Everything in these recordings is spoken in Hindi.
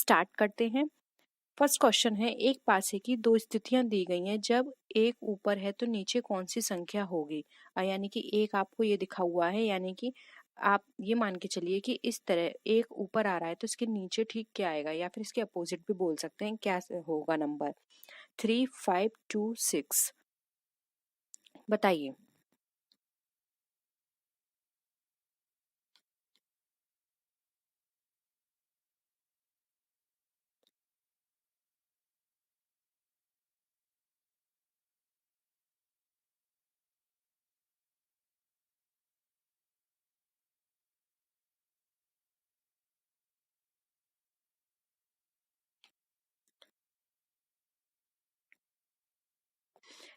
स्टार्ट करते हैं। फर्स्ट क्वेश्चन है, एक पासे की दो स्थितियां दी गई हैं, जब एक ऊपर है तो नीचे कौन सी संख्या होगी। यानी कि एक आपको ये दिखा हुआ है, यानी कि आप ये मान के चलिए कि इस तरह एक ऊपर आ रहा है तो इसके नीचे ठीक क्या आएगा, या फिर इसके अपोजिट भी बोल सकते हैं, क्या होगा नंबर। 3, 5, 2, 6 बताइए।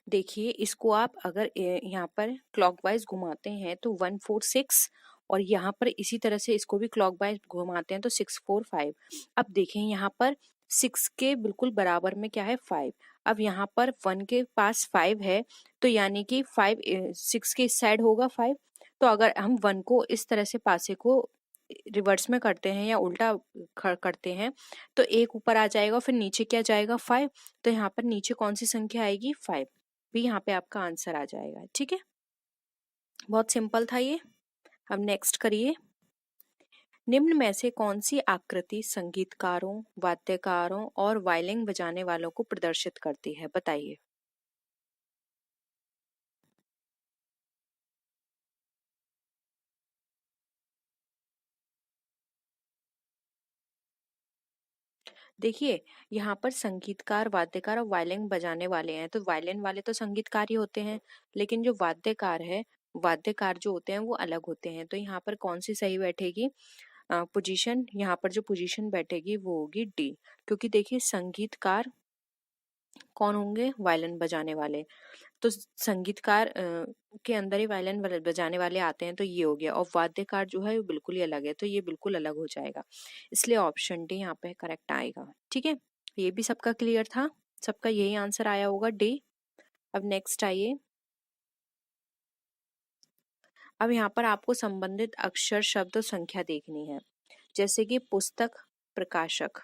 देखिए, इसको आप अगर यहाँ पर क्लॉकवाइज घुमाते हैं तो 1, 4, 6, और यहाँ पर इसी तरह से इसको भी क्लॉकवाइज घुमाते हैं तो 6, 4, 5। अब देखें यहाँ पर 6 के बिल्कुल बराबर में क्या है, 5। अब यहाँ पर 1 के पास 5 है, तो यानी कि 5 6 के इस साइड होगा 5। तो अगर हम 1 को इस तरह से पासे को रिवर्स में करते हैं या उल्टा करते हैं तो एक ऊपर आ जाएगा, फिर नीचे क्या जाएगा, 5। तो यहाँ पर नीचे कौन सी संख्या आएगी, 5। भी यहाँ पे आपका आंसर आ जाएगा। ठीक है, बहुत सिंपल था ये। अब नेक्स्ट करिए। निम्न में से कौन सी आकृति संगीतकारों, वाद्यकारों और वायलिन बजाने वालों को प्रदर्शित करती है, बताइए। देखिए, यहाँ पर संगीतकार, वाद्यकार और वायलिन बजाने वाले हैं, तो वायलिन वाले तो संगीतकार ही होते हैं, लेकिन जो वाद्यकार है, वाद्यकार जो होते हैं वो अलग होते हैं। तो यहाँ पर कौन सी सही बैठेगी पोजीशन, यहाँ पर जो पोजीशन बैठेगी वो होगी डी। क्योंकि देखिए, संगीतकार कौन होंगे, वायलिन बजाने वाले, तो संगीतकार के अंदर ही वायलिन बजाने वाले आते हैं, तो ये हो गया। और वाद्यकार जो है वो बिल्कुल ही अलग है, तो ये बिल्कुल अलग हो जाएगा। इसलिए ऑप्शन डी यहाँ पे करेक्ट आएगा। ठीक है, ये भी सबका क्लियर था, सबका यही आंसर आया होगा, डी। अब नेक्स्ट आइए। अब यहाँ पर आपको संबंधित अक्षर, शब्द और संख्या देखनी है। जैसे कि पुस्तक, प्रकाशक,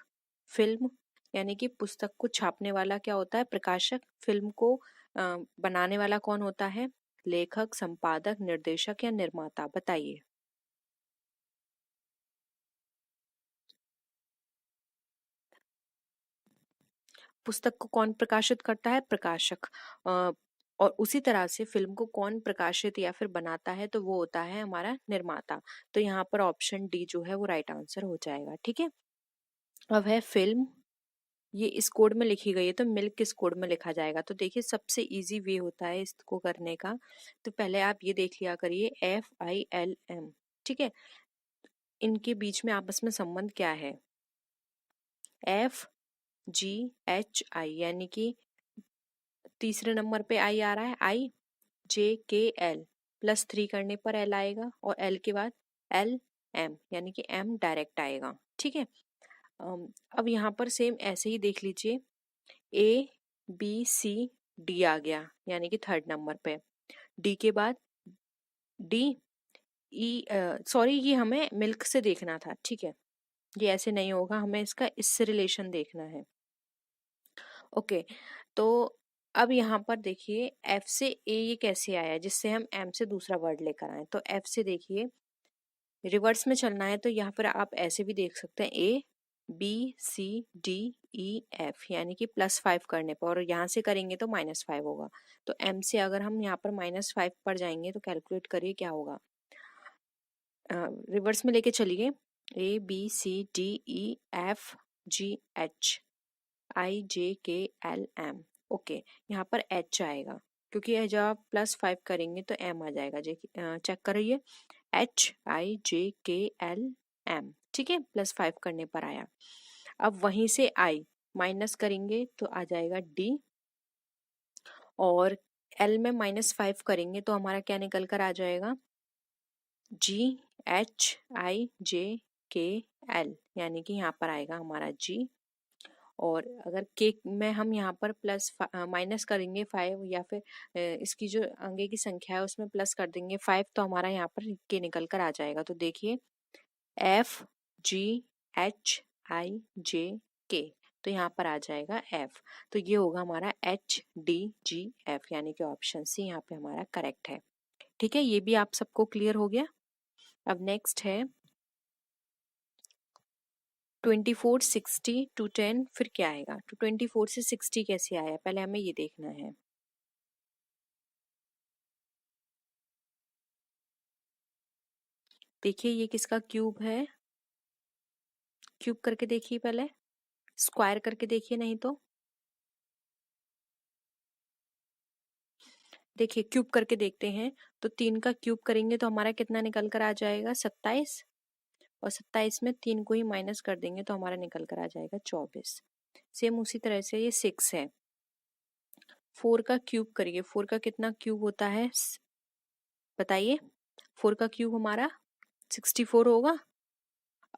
फिल्म, यानी कि पुस्तक को छापने वाला क्या होता है, प्रकाशक। फिल्म को बनाने वाला कौन होता है, लेखक, संपादक, निर्देशक या निर्माता, बताइए। पुस्तक को कौन प्रकाशित करता है, प्रकाशक। और उसी तरह से फिल्म को कौन प्रकाशित या फिर बनाता है, तो वो होता है हमारा निर्माता। तो यहाँ पर ऑप्शन डी जो है वो राइट आंसर हो जाएगा। ठीक है, अब है फिल्म। ये इस कोड में लिखी गई है, तो मिल्क किस कोड में लिखा जाएगा। तो देखिए, सबसे इजी वे होता है इसको करने का। तो पहले आप ये देख लिया करिए, FILM। ठीक है, इनके बीच में आपस में संबंध क्या है, FGHI, यानी कि तीसरे नंबर पे आई आ रहा है, IJKL, +3 करने पर L आएगा, और L के बाद LM, यानी कि M डायरेक्ट आएगा। ठीक है, अब यहाँ पर सेम ऐसे ही देख लीजिए, ABCD आ गया, यानी कि थर्ड नंबर पे। डी के बाद DE, सॉरी, ये हमें मिल्क से देखना था। ठीक है, ये ऐसे नहीं होगा, हमें इसका इससे रिलेशन देखना है। ओके, तो अब यहाँ पर देखिए, F से A ये कैसे आया, जिससे हम M से दूसरा वर्ड लेकर आए। तो F से देखिए, रिवर्स में चलना है, तो यहाँ पर आप ऐसे भी देख सकते हैं, ABCDEF, यानी कि +5 करने पर, और यहाँ से करेंगे तो -5 होगा। तो M से अगर हम यहाँ पर -5 पर जाएंगे तो कैलकुलेट करिए क्या होगा। रिवर्स में लेके चलिए, ABCDEFGHIJKLM। ओके, यहाँ पर H आएगा, क्योंकि जब आप +5 करेंगे तो M आ जाएगा। चेक करिए, HIJKLM। ठीक है, +5 करने पर आया। अब वहीं से I माइनस करेंगे तो आ जाएगा D, और L में -5 करेंगे तो हमारा क्या निकल कर आ जाएगा, GHIJKL, यानी कि यहाँ पर आएगा हमारा G। और अगर केक में हम यहाँ पर माइनस करेंगे 5, या फिर इसकी जो आगे की संख्या है उसमें प्लस कर देंगे 5, तो हमारा यहाँ पर के निकल कर आ जाएगा। तो देखिए, FGH HIJK, तो यहाँ पर आ जाएगा F। तो ये होगा हमारा HDGF, यानी कि ऑप्शन सी यहाँ पे हमारा करेक्ट है। ठीक है, ये भी आप सबको क्लियर हो गया। अब नेक्स्ट है 24, 60 to 10, फिर क्या आएगा? तो 24 से 60 कैसे आया, पहले हमें ये देखना है। देखिए ये किसका क्यूब है, क्यूब करके देखिए, पहले स्क्वायर करके देखिए, नहीं तो देखिए क्यूब करके देखते हैं। तो 3 का क्यूब करेंगे तो हमारा कितना निकल कर आ जाएगा? 27, और 27 में 3 को ही माइनस कर देंगे तो हमारा निकल कर आ जाएगा 24। सेम उसी तरह से ये 6 है, 4 का क्यूब करिए, 4 का कितना क्यूब होता है बताइए? 4 का क्यूब हमारा 64 होगा।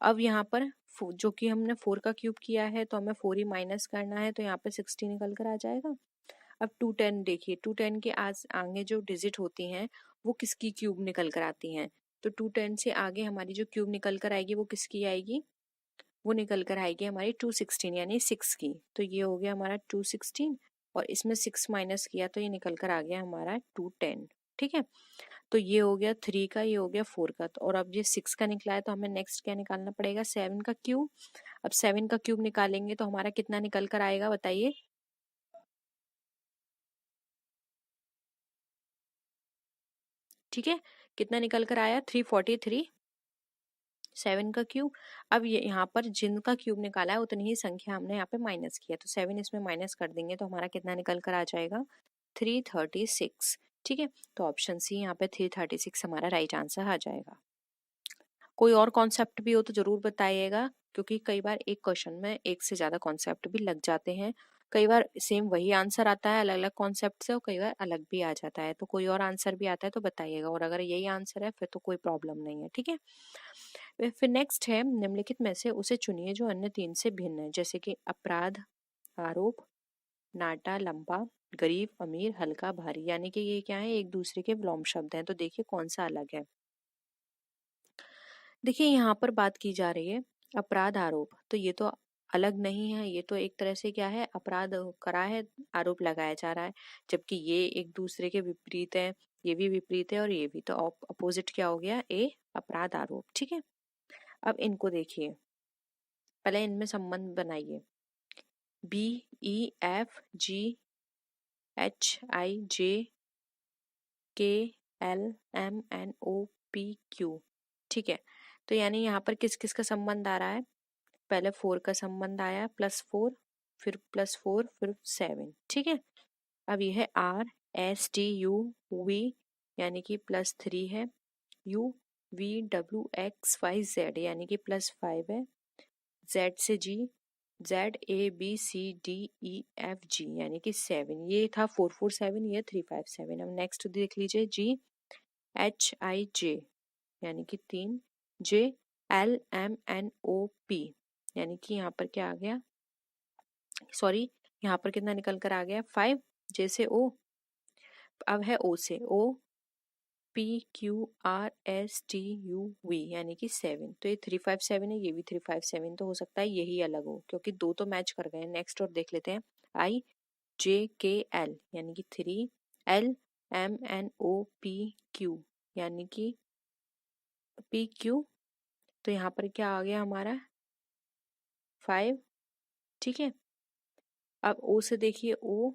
अब यहाँ पर जो कि हमने 4 का क्यूब किया है तो हमें 4 ही माइनस करना है, तो यहाँ पे 60 निकल कर आ जाएगा। अब 210 देखिए, 210 के आगे जो डिजिट होती हैं वो किसकी क्यूब निकल कर आती हैं? तो 210 से आगे हमारी जो क्यूब निकल कर आएगी वो किसकी आएगी? वो निकल कर आएगी हमारी 216 यानी 6 की। तो ये हो गया हमारा 216, और इसमें 6 माइनस किया तो ये निकल कर आ गया हमारा 210। ठीक है, तो ये हो गया 3 का, ये हो गया 4 का। तो और अब ये 6 का निकला है तो हमें नेक्स्ट क्या निकालना पड़ेगा? 7 का क्यूब। अब 7 का क्यूब निकालेंगे तो हमारा कितना निकल कर आएगा बताइए? ठीक है, कितना निकल कर आया? 343, 7 का क्यूब। अब ये यहाँ पर जिनका क्यूब निकाला है उतनी ही संख्या हमने यहाँ पे माइनस किया, तो 7 इसमें माइनस कर देंगे तो हमारा कितना निकल कर आ जाएगा? 336। ठीक है, तो ऑप्शन सी यहाँ पे 336 हमारा राइट आंसर आ जाएगा। कोई और कॉन्सेप्ट भी हो तो जरूर बताइएगा, क्योंकि कई बार एक क्वेश्चन में एक से ज्यादा कॉन्सेप्ट भी लग जाते हैं। कई बार सेम वही आंसर आता है अलग अलग कॉन्सेप्ट से, और कई बार अलग भी आ जाता है। तो कोई और आंसर भी आता है तो बताइएगा, और अगर यही आंसर है फिर तो कोई प्रॉब्लम नहीं है। ठीक है, फिर नेक्स्ट है निम्नलिखित में से उसे चुनिए जो अन्य 3 से भिन्न है, जैसे कि अपराध, आरोप, नाटा, लंबा, गरीब, अमीर, हल्का, भारी, यानी कि ये क्या है? एक दूसरे के विलोम शब्द हैं। तो देखिए कौन सा अलग है। देखिए यहाँ पर बात की जा रही है अपराध, आरोप, तो ये तो अलग नहीं है, ये तो एक तरह से क्या है? अपराध करा है, आरोप लगाया जा रहा है, जबकि ये एक दूसरे के विपरीत है। ये भी विपरीत है और ये भी, तो अपोजिट क्या हो गया? ए, अपराध, आरोप। ठीक है, अब इनको देखिए, पहले इनमें संबंध बनाइए। BEFGHIJKLMNOPQ। ठीक है, तो यानी यहाँ पर किस किस का संबंध आ रहा है? पहले 4 का संबंध आया, +4, फिर +4, फिर 7। ठीक है, अब ये है RSTUV, यानी कि +3 है। UVWXYZ यानी कि +5 है। Z से G, ZABCDEFG यानी कि 7। ये था 447, ये 357। अब नेक्स्ट देख लीजिए, GHIJ यानी कि 3, JLMNOP यानी कि यहाँ पर क्या आ गया? सॉरी, यहाँ पर कितना निकल कर आ गया? 5, J से O। अब है O से OPQRSTUV यानी कि 7। तो ये 357 है, ये भी 357, तो हो सकता है यही अलग हो, क्योंकि दो तो मैच कर गए। नेक्स्ट और देख लेते हैं, IJKL यानी कि 3, LMNOPQ यानी कि PQ, तो यहाँ पर क्या आ गया हमारा? 5। ठीक है, अब O से देखिए, O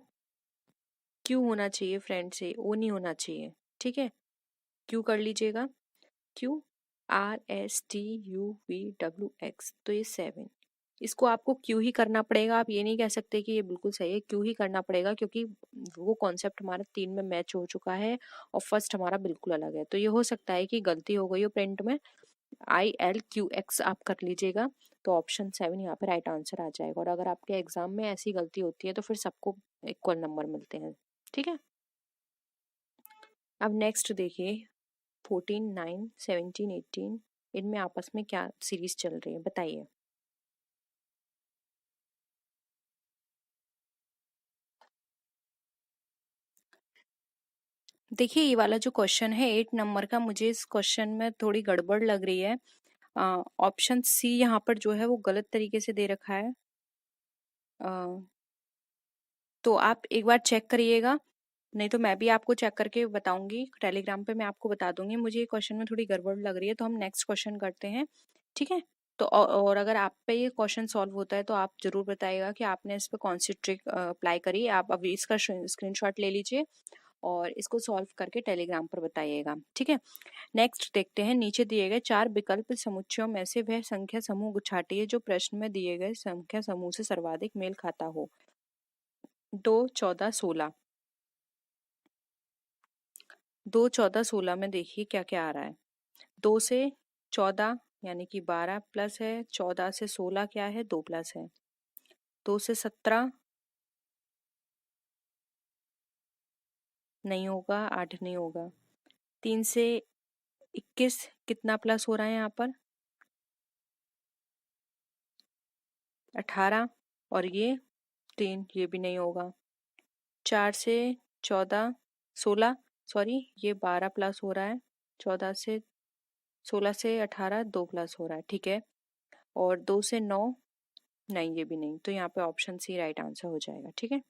क्यू होना चाहिए फ्रेंड, से O नहीं होना चाहिए। ठीक है, क्यू कर लीजिएगा, QRSTUVWX, तो ये 7। इसको आपको क्यू ही करना पड़ेगा, आप ये नहीं कह सकते कि ये बिल्कुल सही है। क्यू ही करना पड़ेगा, क्योंकि वो कॉन्सेप्ट हमारा 3 में मैच हो चुका है और फर्स्ट हमारा बिल्कुल अलग है। तो ये हो सकता है कि गलती हो गई हो प्रिंट में, ILQX आप कर लीजिएगा, तो ऑप्शन 7 यहाँ पे राइट आंसर आ जाएगा। और अगर आपके एग्जाम में ऐसी गलती होती है तो फिर सबको इक्वल नंबर मिलते हैं। ठीक है, अब नेक्स्ट देखिए 14, 9, 17, 18, इनमें आपस में क्या सीरीज चल रही है बताइए? देखिए ये वाला जो क्वेश्चन है 8 नंबर का, मुझे इस क्वेश्चन में थोड़ी गड़बड़ लग रही है। ऑप्शन सी यहाँ पर जो है वो गलत तरीके से दे रखा है। तो आप एक बार चेक करिएगा, नहीं तो मैं भी आपको चेक करके बताऊंगी, टेलीग्राम पे मैं आपको बता दूंगी। मुझे ये क्वेश्चन में थोड़ी गड़बड़ लग रही है, तो हम नेक्स्ट क्वेश्चन करते हैं, ठीक है। तो और अगर आप पे ये क्वेश्चन सॉल्व होता है तो आप जरूर बताइएगा कि आपने इस पे कौन सी ट्रिक अप्लाई करी। आप अभी इसका स्क्रीनशॉट ले लीजिए और इसको सॉल्व करके टेलीग्राम पर बताइएगा, ठीक है। नेक्स्ट देखते हैं, नीचे दिए गए 4 विकल्प समुच्चयों में से वह संख्या समूह छाटिए जो प्रश्न में दिए गए संख्या समूह से सर्वाधिक मेल खाता हो। 2, 14, 16। 2, 14, 16 में देखिए क्या क्या आ रहा है। 2 से 14 यानी कि 12 प्लस है, 14 से 16 क्या है, 2 प्लस है। 2 से 17 नहीं होगा, 8 नहीं होगा। 3 से 21 कितना प्लस हो रहा है यहाँ पर, 18, और ये 3, ये भी नहीं होगा। 4 से 14, 16, सॉरी ये 12 प्लस हो रहा है। 14 से 16 से 18 2 प्लस हो रहा है, ठीक है। और 2 से 9 नहीं, ये भी नहीं। तो यहाँ पे ऑप्शन सी राइट आंसर हो जाएगा, ठीक है।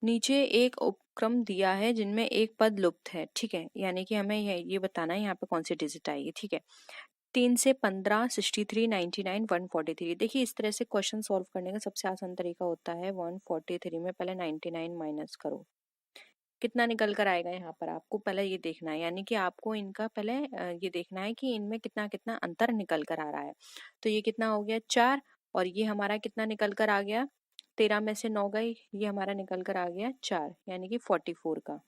नीचे एक उपक्रम दिया है जिनमें एक पद लुप्त है, ठीक है, यानी कि हमें ये बताना है यहाँ पे कौन सी डिजिट आएगी, ठीक है। 3 से 15, 63, 99, 143। देखिए इस तरह से क्वेश्चन सॉल्व करने का सबसे आसान तरीका होता है 143 में पहले 99 माइनस करो, कितना निकल कर आएगा। यहाँ पर आपको पहले ये देखना है, यानी कि आपको इनका पहले ये देखना है कि इनमें कितना कितना अंतर निकल कर आ रहा है। तो ये कितना हो गया 4, और ये हमारा कितना निकल कर आ गया, 13 में से 9 गई, ये हमारा निकल कर आ गया 4, यानी कि 44 का,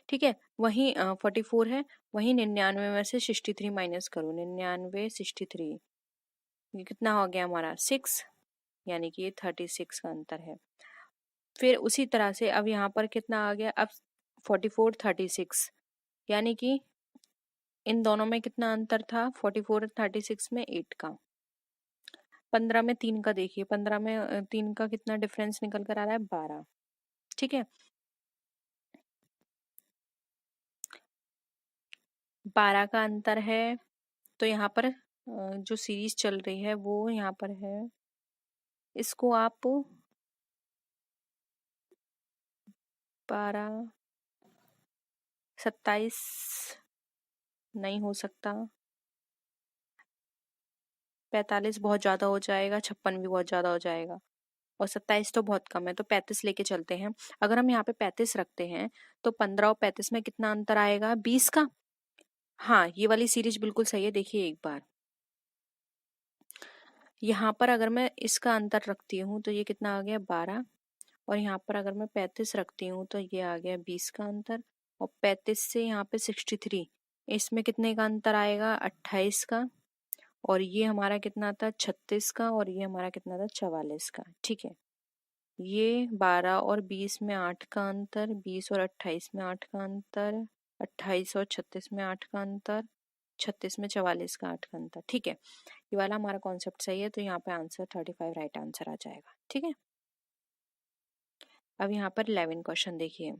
ठीक है। वहीं 44 है, वहीं 99 में से 63 माइनस करो, 99 63, ये कितना हो गया हमारा 6, यानी कि ये 36 का अंतर है। फिर उसी तरह से अब यहाँ पर कितना आ गया, अब 44 36, यानी कि इन दोनों में कितना अंतर था, 44 36 में 8 का। 15 में 3 का देखिए, 15 में 3 का कितना डिफरेंस निकल कर आ रहा है, 12, ठीक है। 12 का अंतर है, तो यहाँ पर जो सीरीज चल रही है वो यहाँ पर है, इसको आप 12, 27 नहीं हो सकता, 45 बहुत ज्यादा हो जाएगा, 56 भी बहुत ज्यादा हो जाएगा, और 27 तो बहुत कम है, तो 35 लेके चलते हैं। अगर हम यहाँ पे 35 रखते हैं तो 15 और 35 में कितना अंतर आएगा, 20 का। हाँ, ये वाली सीरीज बिल्कुल सही है, देखिए एक बार यहाँ पर अगर मैं इसका अंतर रखती हूँ तो ये कितना आ गया 12, और यहाँ पर अगर मैं 35 रखती हूँ तो ये आ गया 20 का अंतर, और 35 से यहाँ पे 63, इसमें कितने का अंतर आएगा, 28 का, और ये हमारा कितना था 36 का, और ये हमारा कितना था 44 का, ठीक है। ये 12 और 20 में 8 का अंतर, 20 और 28 में 8 का अंतर, 28 और 36 में 8 का अंतर, 36 में 44 का 8 का अंतर, ठीक है। ये वाला हमारा कॉन्सेप्ट सही है, तो यहाँ पे आंसर 35 राइट आंसर आ जाएगा, ठीक है। अब यहाँ पर 11 क्वेश्चन देखिए,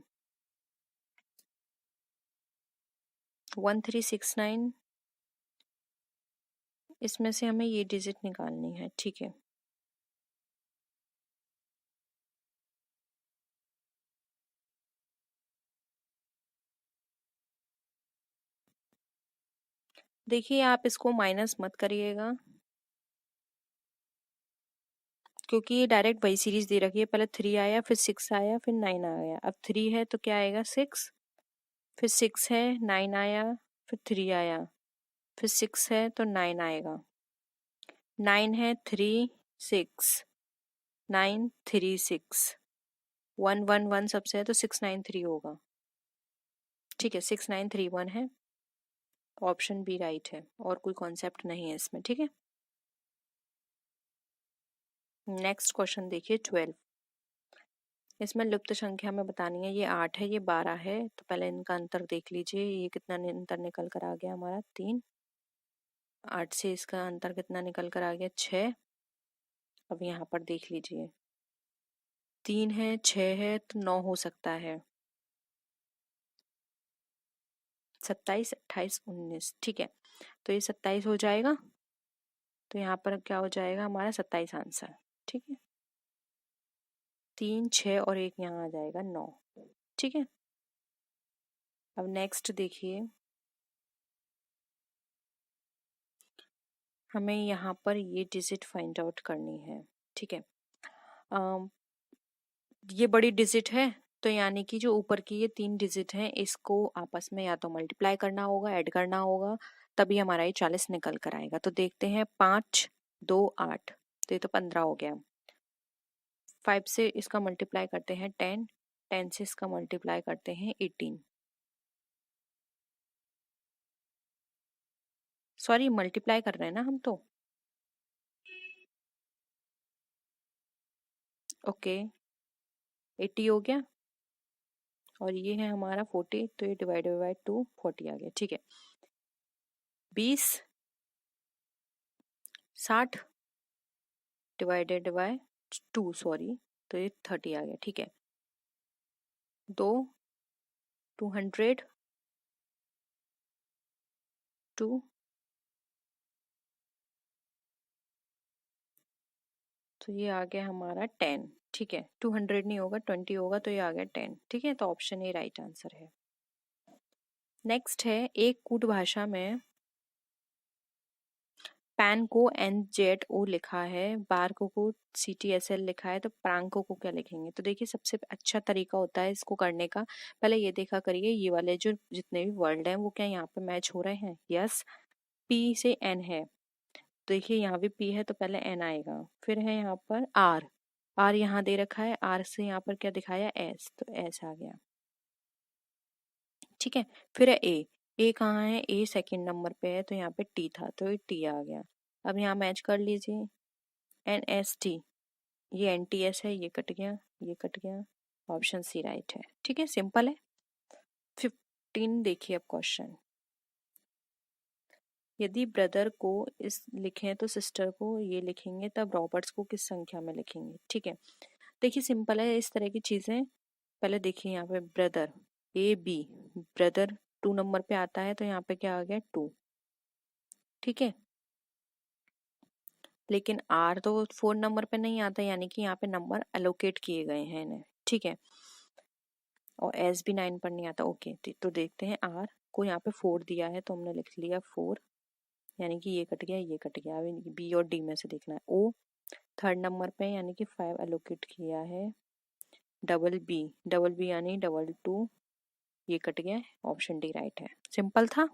1369, इसमें से हमें ये डिजिट निकालनी है, ठीक है। देखिए आप इसको माइनस मत करिएगा, क्योंकि ये डायरेक्ट वही सीरीज दे रखी है, पहले 3 आया, फिर 6 आया, फिर 9 आया। अब 3 है तो क्या आएगा 6, फिर 6 है 9 आया, फिर 3 आया, फिर 6 है तो 9 आएगा, 9 है 3 6, 9 3 6, 1 1 1 सबसे है तो 6 9 3 होगा, ठीक है। 6 9 3 1 है, ऑप्शन बी राइट है, और कोई कॉन्सेप्ट नहीं है इसमें, ठीक है। नेक्स्ट क्वेश्चन देखिए 12, इसमें लुप्त संख्या में बतानी है, ये 8 है, ये 12 है, तो पहले इनका अंतर देख लीजिए, ये कितना अंतर निकल कर आ गया हमारा 3, 8 से इसका अंतर कितना निकल कर आ गया 6। अब यहाँ पर देख लीजिए 3 है 6 है तो 9 हो सकता है, 27, 28, 19, ठीक है। तो ये 27 हो जाएगा, तो यहाँ पर क्या हो जाएगा हमारा 27 आंसर, ठीक है। 3, 6 और 1 यहाँ आ जाएगा 9, ठीक है। अब नेक्स्ट देखिए, हमें यहाँ पर ये डिजिट फाइंड आउट करनी है, ठीक है। ये बड़ी डिजिट है, तो यानी कि जो ऊपर की ये 3 डिजिट हैं इसको आपस में या तो मल्टीप्लाई करना होगा, ऐड करना होगा, तभी हमारा ये 40 निकल कर आएगा। तो देखते हैं, 5, 2, 8, तो ये तो 15 हो गया। 5 से इसका मल्टीप्लाई करते हैं 10, 10 से इसका मल्टीप्लाई करते हैं 18, सॉरी मल्टीप्लाई कर रहे हैं ना हम तो, ओके 80 हो गया, और ये है हमारा 40, तो ये डिवाइडेड बाय 2 40 आ गया, ठीक है। 20 60 डिवाइडेड बाय 2, सॉरी, तो ये 30 आ गया, ठीक है। 2 200 2, तो ये आ गया हमारा 10, ठीक है। 200 नहीं होगा, 20 होगा, तो ये आ गया 10, ठीक है। तो ऑप्शन ए राइट आंसर है। नेक्स्ट है, एक कूट भाषा में पैन को NZO लिखा है, बारको को CTSL लिखा है, तो प्रांको को क्या लिखेंगे? तो देखिए, सबसे अच्छा तरीका होता है इसको करने का, पहले ये देखा करिए ये वाले जो जितने भी वर्ड हैं वो क्या यहाँ पे मैच हो रहे हैं, यस। P से N है, देखिए यहाँ भी P है तो पहले N आएगा, फिर है यहाँ पर R यहाँ दे रखा है, R से यहाँ पर क्या दिखाया S, तो S आ गया, ठीक है। फिर है A कहाँ है, A सेकंड नंबर पे है, तो यहाँ पे T था तो ये T आ गया। अब यहाँ मैच कर लीजिए, NST, ये NTS है, ये कट गया, ये कट गया, ऑप्शन सी राइट है, ठीक है, सिंपल है। 15 देखिए अब क्वेश्चन, यदि ब्रदर को इस लिखें तो सिस्टर को ये लिखेंगे, तब रॉबर्ट्स को किस संख्या में लिखेंगे, ठीक है। देखिए सिंपल है, इस तरह की चीजें पहले देखिए, यहाँ पे ब्रदर AB, ब्रदर 2 नंबर पे आता है, तो यहाँ पे क्या आ गया 2, ठीक है। लेकिन R तो 4 नंबर पे नहीं आता, यानी कि यहाँ पे नंबर एलोकेट किए गए हैं इन्हें, ठीक है। और S भी 9 पर नहीं आता, ओके। तो देखते हैं, R को यहाँ पे 4 दिया है, तो हमने लिख लिया 4, यानी कि ये कट गया, ये कट गया। अभी B और D में से देखना है। O थर्ड नंबर पे, यानी कि 5 एलोकेट किया है। डबल बी यानी 2, ये कट गया, ऑप्शन डी राइट है, सिंपल था।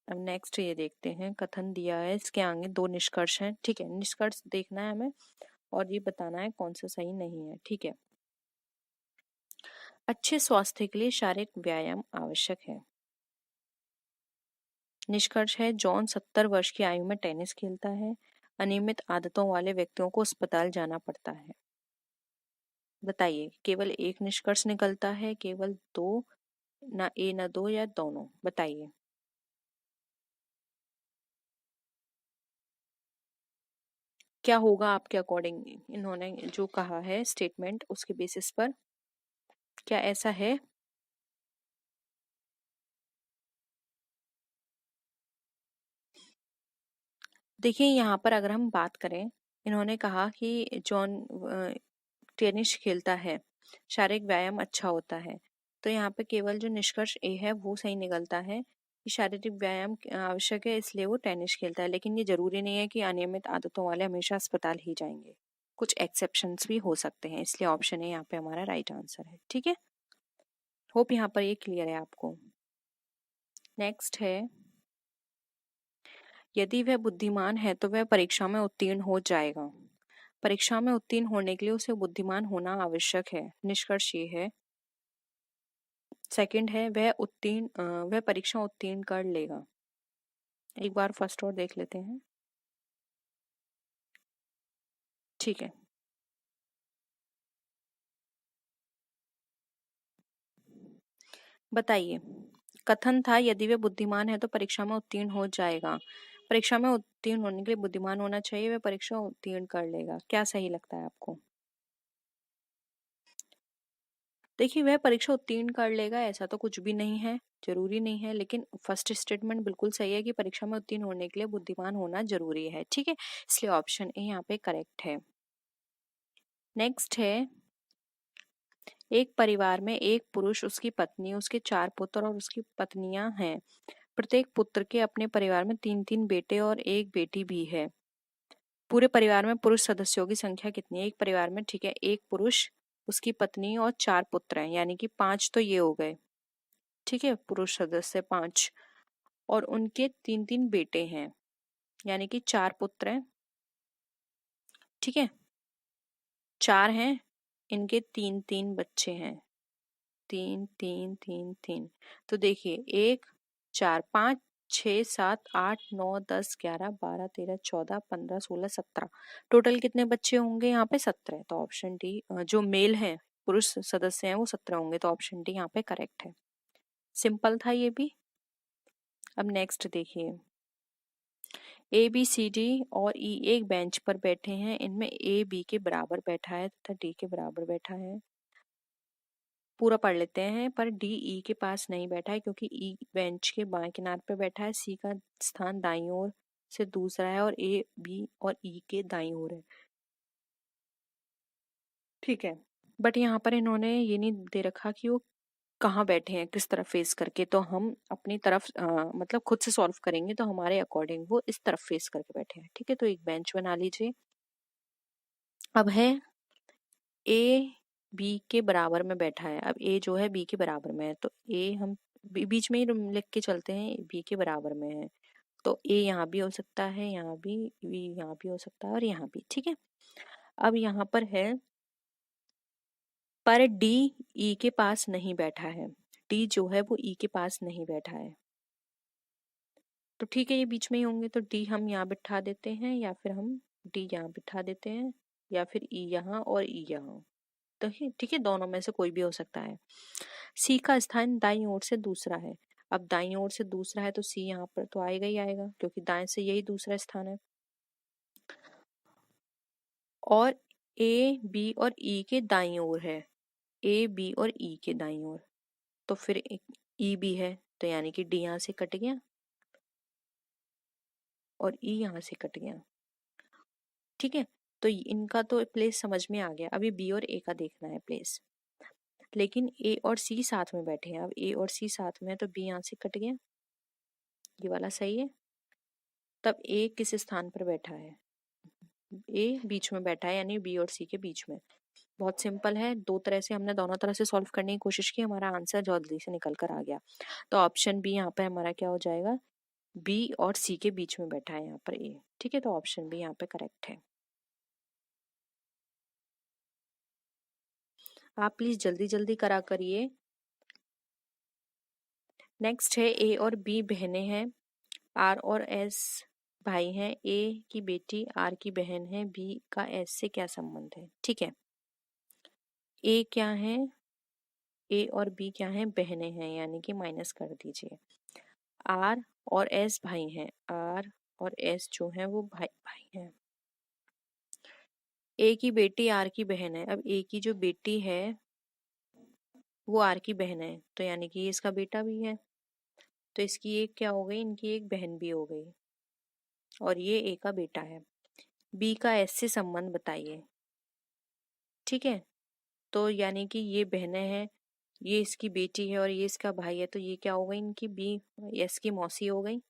अब नेक्स्ट ये देखते हैं, कथन दिया है, इसके आगे 2 निष्कर्ष हैं, ठीक है। निष्कर्ष देखना है हमें और ये बताना है कौन सा सही नहीं है, ठीक है। अच्छे स्वास्थ्य के लिए शारीरिक व्यायाम आवश्यक है। निष्कर्ष है, जॉन 70 वर्ष की आयु में टेनिस खेलता है। अनियमित आदतों वाले व्यक्तियों को अस्पताल जाना पड़ता है। बताइए, केवल एक निष्कर्ष निकलता है, केवल 2, ना ए ना 2, या दोनों? बताइए। क्या होगा आपके अकॉर्डिंग, इन्होंने जो कहा है स्टेटमेंट, उसके बेसिस पर क्या ऐसा है? देखिए यहाँ पर अगर हम बात करें, इन्होंने कहा कि जॉन टेनिस खेलता है, शारीरिक व्यायाम अच्छा होता है, तो यहाँ पे केवल जो निष्कर्ष ए है वो सही निकलता है कि शारीरिक व्यायाम आवश्यक है, इसलिए वो टेनिस खेलता है। लेकिन ये जरूरी नहीं है कि अनियमित आदतों वाले हमेशा अस्पताल ही जाएंगे, कुछ एक्सेप्शंस भी हो सकते हैं, इसलिए ऑप्शन ए यहाँ पे हमारा राइट आंसर है, ठीक है। होप यहाँ पर ये क्लियर है आपको। नेक्स्ट है, यदि वह बुद्धिमान है तो वह परीक्षा में उत्तीर्ण हो जाएगा। परीक्षा में उत्तीर्ण होने के लिए उसे बुद्धिमान होना आवश्यक है। निष्कर्ष ये है, सेकंड है, वह परीक्षा उत्तीर्ण कर लेगा। एक बार फर्स्ट और देख लेते हैं, ठीक है। बताइए, कथन था यदि वह बुद्धिमान है तो परीक्षा में उत्तीर्ण हो जाएगा। परीक्षा में उत्तीर्ण होने के लिए बुद्धिमान होना चाहिए, वह परीक्षा उत्तीर्ण कर लेगा। क्या सही लगता है आपको? देखिए वह परीक्षा उत्तीर्ण कर लेगा ऐसा तो कुछ भी नहीं है, जरूरी नहीं है, लेकिन फर्स्ट स्टेटमेंट बिल्कुल सही है कि परीक्षा में उत्तीर्ण होने के लिए बुद्धिमान होना जरूरी है। ठीक है, इसलिए ऑप्शन ए यहाँ पे करेक्ट है। नेक्स्ट है, एक परिवार में एक पुरुष, उसकी पत्नी, उसके 4 पुत्र और उसकी पत्नियां हैं। प्रत्येक पुत्र के अपने परिवार में 3-3 बेटे और एक बेटी भी है। पूरे परिवार में पुरुष सदस्यों की संख्या कितनी है? एक परिवार में, ठीक है, एक पुरुष, उसकी पत्नी और 4 पुत्र हैं, यानी कि 5 तो ये हो गए। ठीक है, पुरुष सदस्य 5 और उनके 3-3 बेटे हैं, यानी कि 4 पुत्र हैं। ठीक है, 4 हैं, इनके 3-3 बच्चे हैं, 3 3 3 3। तो देखिए 1 4 5 6 7 8 9 10 11 12 13 14 15 16 17, टोटल कितने बच्चे होंगे यहाँ पे? 17। तो ऑप्शन डी, जो मेल है, पुरुष सदस्य हैं, वो 17 होंगे, तो ऑप्शन डी यहाँ पे करेक्ट है। सिंपल था ये भी। अब नेक्स्ट देखिए, ए बी सी डी और ई एक बेंच पर बैठे हैं, इनमें ए बी के बराबर बैठा है तथा डी के बराबर बैठा है। पूरा पढ़ लेते हैं, पर डी ई के पास नहीं बैठा है क्योंकि ई बेंच के बाएं किनारे पे बैठा है, सी का स्थान दाईं ओर से दूसरा है और ए बी और ई के दाईं ओर है। ठीक है, बट यहाँ पर इन्होंने ये नहीं दे रखा कि वो कहाँ बैठे हैं, किस तरफ फेस करके, तो हम अपनी तरफ मतलब खुद से सॉल्व करेंगे, तो हमारे अकॉर्डिंग वो इस तरफ फेस करके बैठे हैं। ठीक है, तो एक बेंच बना लीजिए। अब है ए बी के बराबर में बैठा है, अब ए जो है बी के बराबर में है, तो ए हम बीच में ही लिख के चलते हैं, बी के बराबर में है, तो ए यहाँ भी हो सकता है, यहाँ भी, बी यहाँ भी हो सकता है और यहाँ भी। ठीक है, अब यहाँ पर है, पर डी ई के पास नहीं बैठा है, डी जो है वो ई के पास नहीं बैठा है, तो ठीक है ये बीच में ही होंगे, तो डी हम यहाँ बिठा देते हैं, या फिर हम डी यहाँ बिठा देते हैं, या फिर ई यहाँ और ई यहाँ। तो ठीक है, दोनों में से कोई भी हो सकता है। सी का स्थान दाईं ओर से दूसरा है, अब दाईं ओर से दूसरा है तो सी यहाँ पर तो आएगा ही आएगा, क्योंकि दाएं से यही दूसरा स्थान है। और ए बी और ई के दाईं ओर है, ए बी और ई के दाईं ओर, तो फिर ई भी है, तो यानी कि डी यहाँ से कट गया और ई यहाँ से कट गया। ठीक है, तो इनका तो प्लेस समझ में आ गया, अभी बी और ए का देखना है प्लेस। लेकिन ए और सी साथ में बैठे हैं, अब ए और सी साथ में है तो बी यहाँ से कट गया, ये वाला सही है। तब ए किस स्थान पर बैठा है? ए बीच में बैठा है, यानी बी और सी के बीच में। बहुत सिंपल है, दो तरह से हमने दोनों तरह से सॉल्व करने की कोशिश की, हमारा आंसर जल्दी से निकल कर आ गया। तो ऑप्शन बी यहाँ पे हमारा क्या हो जाएगा? बी और सी के बीच में बैठा है यहाँ पर ए। ठीक है, तो ऑप्शन बी यहाँ पे करेक्ट है। आप प्लीज जल्दी जल्दी करा करिए। नेक्स्ट है, ए और बी बहनें हैं, आर और एस भाई हैं, ए की बेटी आर की बहन है, बी का एस से क्या संबंध है? ठीक है, ए क्या है, ए और बी क्या है? बहनें हैं, यानी कि माइनस कर दीजिए। आर और एस भाई हैं, आर और एस जो है वो भाई भाई हैं। ए की बेटी आर की बहन है, अब ए की जो बेटी है वो आर की बहन है, तो यानी कि ये इसका बेटा भी है, तो इसकी एक क्या हो गई? इनकी एक बहन भी हो गई, और ये ए का बेटा है। बी का एस से संबंध बताइए। ठीक है, तो यानी कि ये बहनें हैं, ये इसकी बेटी है और ये इसका भाई है, तो ये क्या हो गई? इनकी बी एस की मौसी हो गई।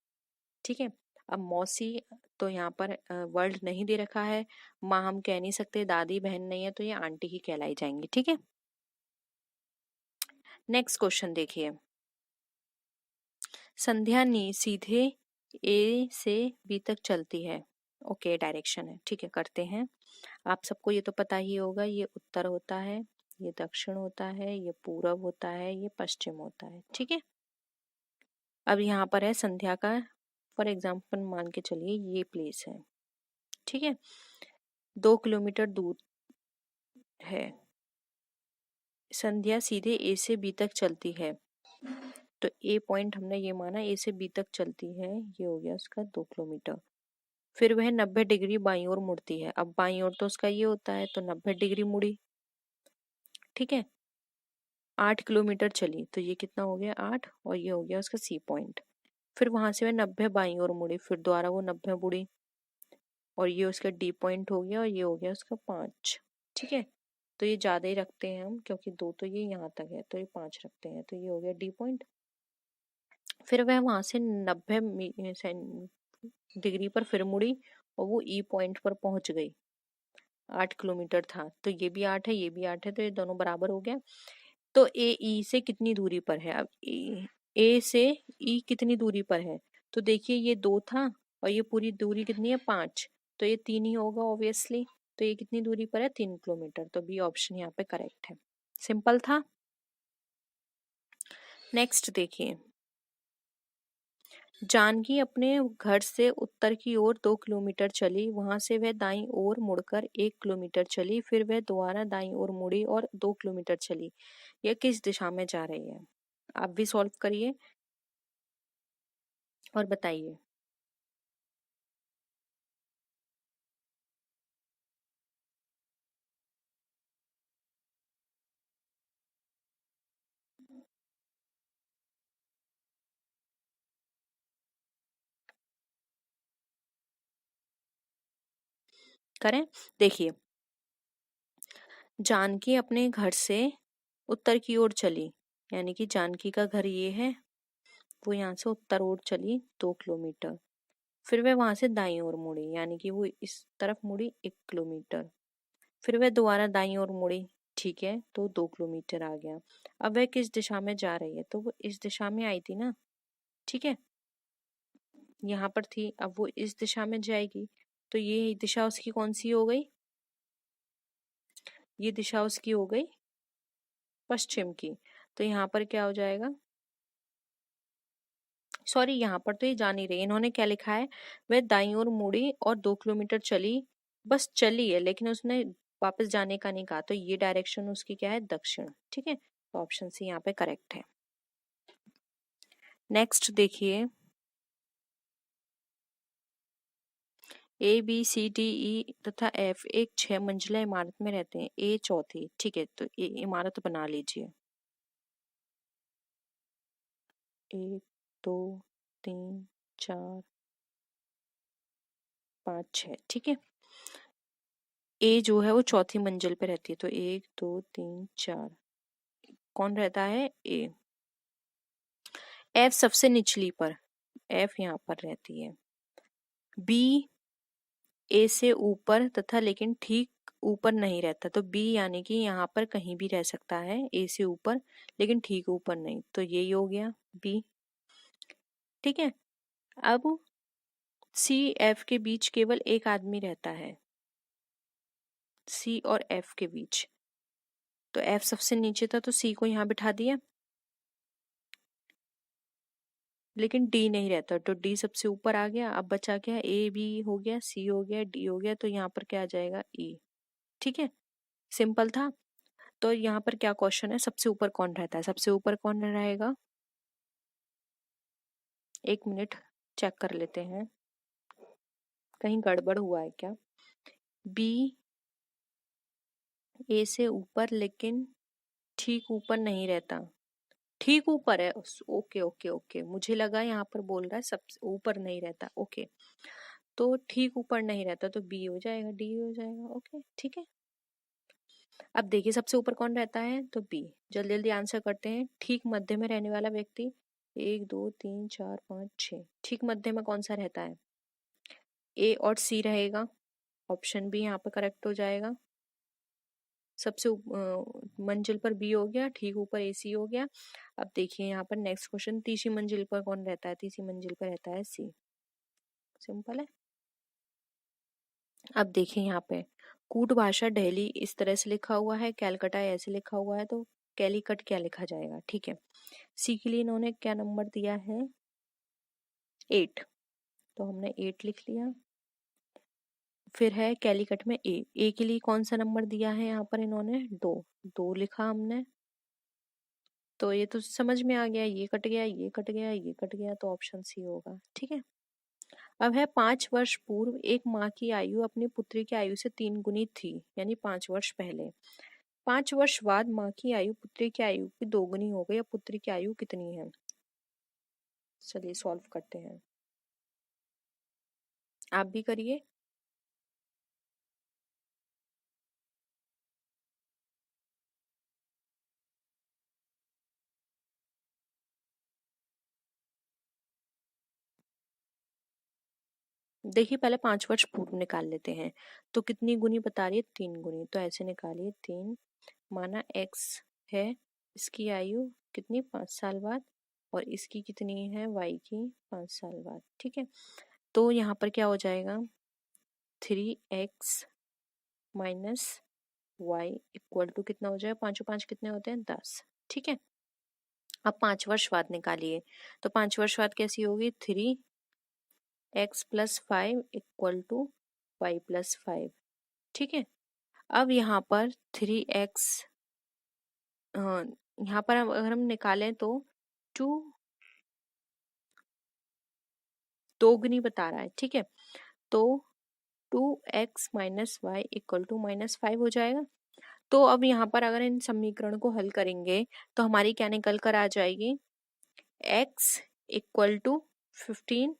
ठीक है, अब मौसी तो यहाँ पर वर्ड नहीं दे रखा है, माँ हम कह नहीं सकते, दादी बहन नहीं है, तो ये आंटी ही कहलाई जाएंगी। ठीक है, नेक्स्ट क्वेश्चन देखिए, संध्या नी सीधे ए से बी तक चलती है। ओके, डायरेक्शन है, ठीक है, करते हैं। आप सबको ये तो पता ही होगा, ये उत्तर होता है, ये दक्षिण होता है, ये पूरब होता है, ये पश्चिम होता है। ठीक है, अब यहाँ पर है संध्या का, फॉर एग्जाम्पल मान के चलिए ये प्लेस है। ठीक है, 2 किलोमीटर दूर है, संध्या सीधे ए से बी तक चलती है, तो ए पॉइंट हमने ये माना, ए से बी तक चलती है, ये हो गया उसका 2 किलोमीटर। फिर वह 90 डिग्री बाईं ओर मुड़ती है, अब बाईं ओर तो उसका ये होता है, तो 90 डिग्री मुड़ी। ठीक है, 8 किलोमीटर चली, तो ये कितना हो गया 8, और ये हो गया उसका सी पॉइंट। फिर वहां से वह 90 बाईं ओर मुड़ी, फिर दोबारा वो 90 मुड़ी, और ये उसका डी पॉइंट हो गया, और ये हो गया उसका 5। ठीक है, तो ये ज्यादा ही रखते हैं हम, क्योंकि 2 तो ये यहाँ तक है, तो ये 5 रखते हैं, तो ये हो गया डी पॉइंट। फिर वह वहां से 90 डिग्री पर फिर मुड़ी, और वो ई पॉइंट पर पहुंच गई। 8 किलोमीटर था, तो ये भी 8 है, ये भी 8 है, तो ये दोनों बराबर हो गया। तो ए ई से कितनी दूरी पर है? अब ए से ई कितनी दूरी पर है? तो देखिए ये 2 था, और ये पूरी दूरी कितनी है 5, तो ये 3 ही होगा ऑब्वियसली। तो ये कितनी दूरी पर है? 3 किलोमीटर, तो बी ऑप्शन यहाँ पे करेक्ट है। सिंपल था। नेक्स्ट देखिए, जानकी अपने घर से उत्तर की ओर 2 किलोमीटर चली, वहां से वह दाईं ओर मुड़कर 1 किलोमीटर चली, फिर वह दोबारा दाईं ओर मुड़ी और 2 किलोमीटर चली। यह किस दिशा में जा रही है? आप भी सॉल्व करिए और बताइए। करें, देखिए, जानकी अपने घर से उत्तर की ओर चली, यानी कि जानकी का घर ये है, वो यहाँ से उत्तर ओर चली 2 किलोमीटर। फिर वह वहां से दाईं ओर मुड़ी, यानी कि वो इस तरफ मुड़ी 1 किलोमीटर। फिर वह दोबारा दाईं ओर मुड़ी, ठीक है, तो 2 किलोमीटर आ गया। अब वह किस दिशा में जा रही है? तो वो इस दिशा में आई थी ना, ठीक है, यहाँ पर थी, अब वो इस दिशा में जाएगी, तो ये दिशा उसकी कौन सी हो गई? ये दिशा उसकी हो गई पश्चिम की। तो यहाँ पर क्या हो जाएगा? सॉरी, यहाँ पर तो ये जा नहीं रही, इन्होंने क्या लिखा है? वह दाईं ओर मुड़ी और 2 किलोमीटर चली, बस चली है, लेकिन उसने वापस जाने का नहीं कहा, तो ये डायरेक्शन उसकी क्या है? दक्षिण। ठीक है, तो ऑप्शन सी यहाँ पे करेक्ट है। नेक्स्ट देखिए, ए बी सी डी ई तथा एफ एक 6 मंजिला इमारत में रहते हैं, ए चौथी। ठीक है, तो ये इमारत बना लीजिए। 1 2 3 4 5 6, ठीक है। ए जो है वो चौथी मंजिल पे रहती है, तो 1 2 3 4 कौन रहता है? ए। एफ सबसे निचली पर, एफ यहाँ पर रहती है। बी ए से ऊपर तथा लेकिन ठीक ऊपर नहीं रहता, तो बी यानी कि यहाँ पर कहीं भी रह सकता है, ए से ऊपर लेकिन ठीक ऊपर नहीं, तो यही हो गया बी। ठीक है, अब सी एफ के बीच केवल एक आदमी रहता है, सी और एफ के बीच, तो एफ सबसे नीचे था, तो सी को यहाँ बिठा दिया, लेकिन डी नहीं रहता, तो डी सबसे ऊपर आ गया। अब बचा क्या? ए बी हो गया, सी हो गया, डी हो गया, तो यहाँ पर क्या आ जाएगा? ई। ठीक है, सिंपल था। तो यहाँ पर क्या क्वेश्चन है? सबसे ऊपर कौन रहता है? सबसे ऊपर कौन रहेगा? 1 मिनट चेक कर लेते हैं, कहीं गड़बड़ हुआ है क्या? बी ए से ऊपर लेकिन ठीक ऊपर नहीं रहता, ठीक ऊपर है। ओके ओके ओके, मुझे लगा यहाँ पर बोल रहा है सब ऊपर नहीं रहता। ओके, तो ठीक ऊपर नहीं रहता, तो बी हो जाएगा, डी हो जाएगा। ओके, ठीक है। अब देखिए सबसे ऊपर कौन रहता है? तो बी। जल्दी जल्दी आंसर करते हैं। ठीक मध्य में रहने वाला व्यक्ति, 1 2 3 4 5 6, ठीक मध्य में कौन सा रहता है? ए और सी रहेगा, ऑप्शन बी यहाँ पे करेक्ट हो जाएगा। सबसे मंजिल पर बी हो गया, ठीक ऊपर ए सी हो गया। अब देखिए यहाँ पर नेक्स्ट क्वेश्चन, तीसरी मंजिल पर कौन रहता है? तीसरी मंजिल पर रहता है सी। सिंपल है। अब देखिए यहाँ पे कूट भाषा दिल्ली इस तरह से लिखा हुआ है, कैलकाटा ऐसे लिखा हुआ है, तो कैलीकट क्या लिखा जाएगा? ठीक है, सी के लिए इन्होंने क्या नंबर दिया है? 8, तो हमने 8 लिख लिया। फिर है कैलीकट में ए, ए के लिए कौन सा नंबर दिया है यहाँ पर? इन्होंने 2, 2 लिखा हमने। तो ये तो समझ में आ गया, ये कट गया, ये कट गया, ये कट गया, तो ऑप्शन सी होगा। ठीक है, अब है 5 वर्ष पूर्व एक माँ की आयु अपनी पुत्री की आयु से 3 गुनी थी, यानी 5 वर्ष पहले। 5 वर्ष बाद माँ की आयु पुत्री की आयु की दोगुनी हो गई। अब पुत्री की आयु कितनी है? चलिए सॉल्व करते हैं, आप भी करिए। देखिए पहले 5 वर्ष पूर्व निकाल लेते हैं, तो कितनी गुनी बता रही है? 3 गुनी। तो ऐसे निकालिए, 3 माना x है, इसकी आयु कितनी? 5 साल बाद, और इसकी कितनी है? y की 5 साल बाद। ठीक है, तो यहाँ पर क्या हो जाएगा? 3x minus y equal to कितना हो जाएगा? 5 5 कितने होते हैं? 10। ठीक है, अब 5 वर्ष बाद निकालिए, तो 5 वर्ष बाद कैसी होगी? 3x plus 5 equal to y plus 5। ठीक है, अब यहाँ पर 3x, यहाँ पर अगर हम निकालें तो 2 दोगुनी बता रहा है। ठीक है, तो 2x minus Y equal to -5 हो जाएगा। तो अब यहाँ पर अगर इन समीकरण को हल करेंगे तो हमारी क्या निकल कर आ जाएगी? x इक्वल टू 15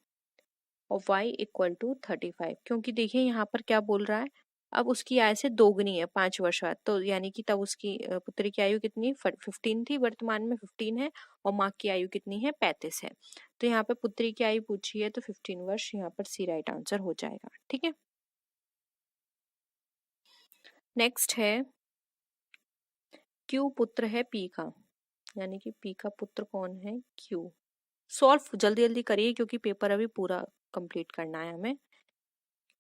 और y इक्वल टू 35। क्योंकि देखिए यहाँ पर क्या बोल रहा है, अब उसकी आयु से दोगुनी है 5 वर्ष बाद, तो यानी कि तब उसकी पुत्री की आयु कितनी? 15 थी, वर्तमान में 15 है, और माँ की आयु कितनी है? 35 है। तो यहाँ पे पुत्री की आयु पूछी है, तो 15 वर्ष यहाँ पर सी राइट आंसर हो जाएगा। ठीक है, नेक्स्ट है क्यू पुत्र है पी का, यानी कि पी का पुत्र कौन है? क्यू। सॉल्व जल्दी जल्दी करिए क्योंकि पेपर अभी पूरा कंप्लीट करना है हमें।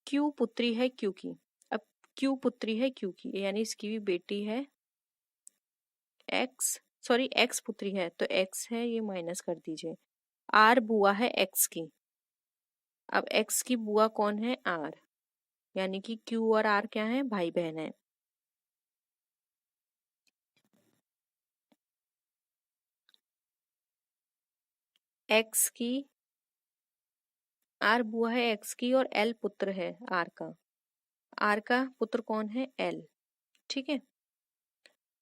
क्यू पुत्री है क्यू की, अब क्यू पुत्री है क्यू की, यानी इसकी भी बेटी है एक्स, सॉरी एक्स पुत्री है, तो एक्स है, ये माइनस कर दीजिए। आर बुआ है एक्स की, अब एक्स की बुआ कौन है? आर, यानी कि क्यू और आर क्या है? भाई बहन है। एक्स की, आर बुआ है एक्स की, और एल पुत्र है आर का। आर का पुत्र कौन है? एल। ठीक है,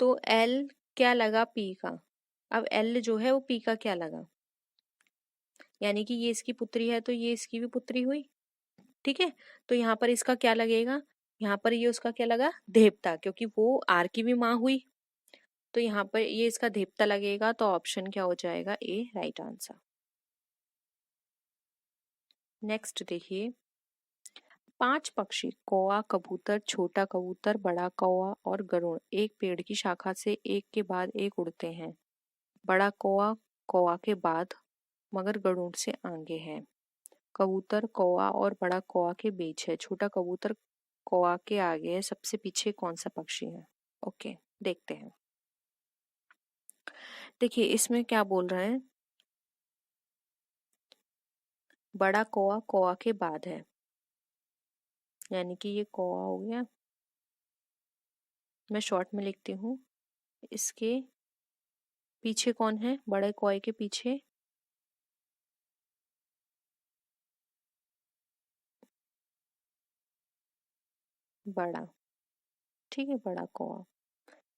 तो एल क्या लगा? पी का। अब एल जो है वो पी का क्या लगा? यानी कि ये इसकी पुत्री है तो ये इसकी भी पुत्री हुई। ठीक है, तो यहाँ पर इसका क्या लगेगा? यहाँ पर ये उसका क्या लगा? देवता, क्योंकि वो आर की भी माँ हुई, तो यहाँ पर ये इसका देवता लगेगा। तो ऑप्शन क्या हो जाएगा? ए राइट आंसर। नेक्स्ट देखिए, 5 पक्षी कौवा, कबूतर, छोटा कबूतर, बड़ा कौवा और गरुड़ एक पेड़ की शाखा से एक के बाद एक उड़ते हैं। बड़ा कौवा कौवा के बाद मगर गरुड़ से आगे है। कबूतर कौवा और बड़ा कौवा के बीच है। छोटा कबूतर कौवा के आगे है। सबसे पीछे कौन सा पक्षी है? ओके, देखते हैं। देखिए इसमें क्या बोल रहे हैं, बड़ा कौवा कौवा के बाद है, यानी कि ये कौवा हो गया। मैं शॉर्ट में लिखती हूँ, इसके पीछे कौन है? बड़े कौवे के पीछे बड़ा। ठीक है, बड़ा कौवा।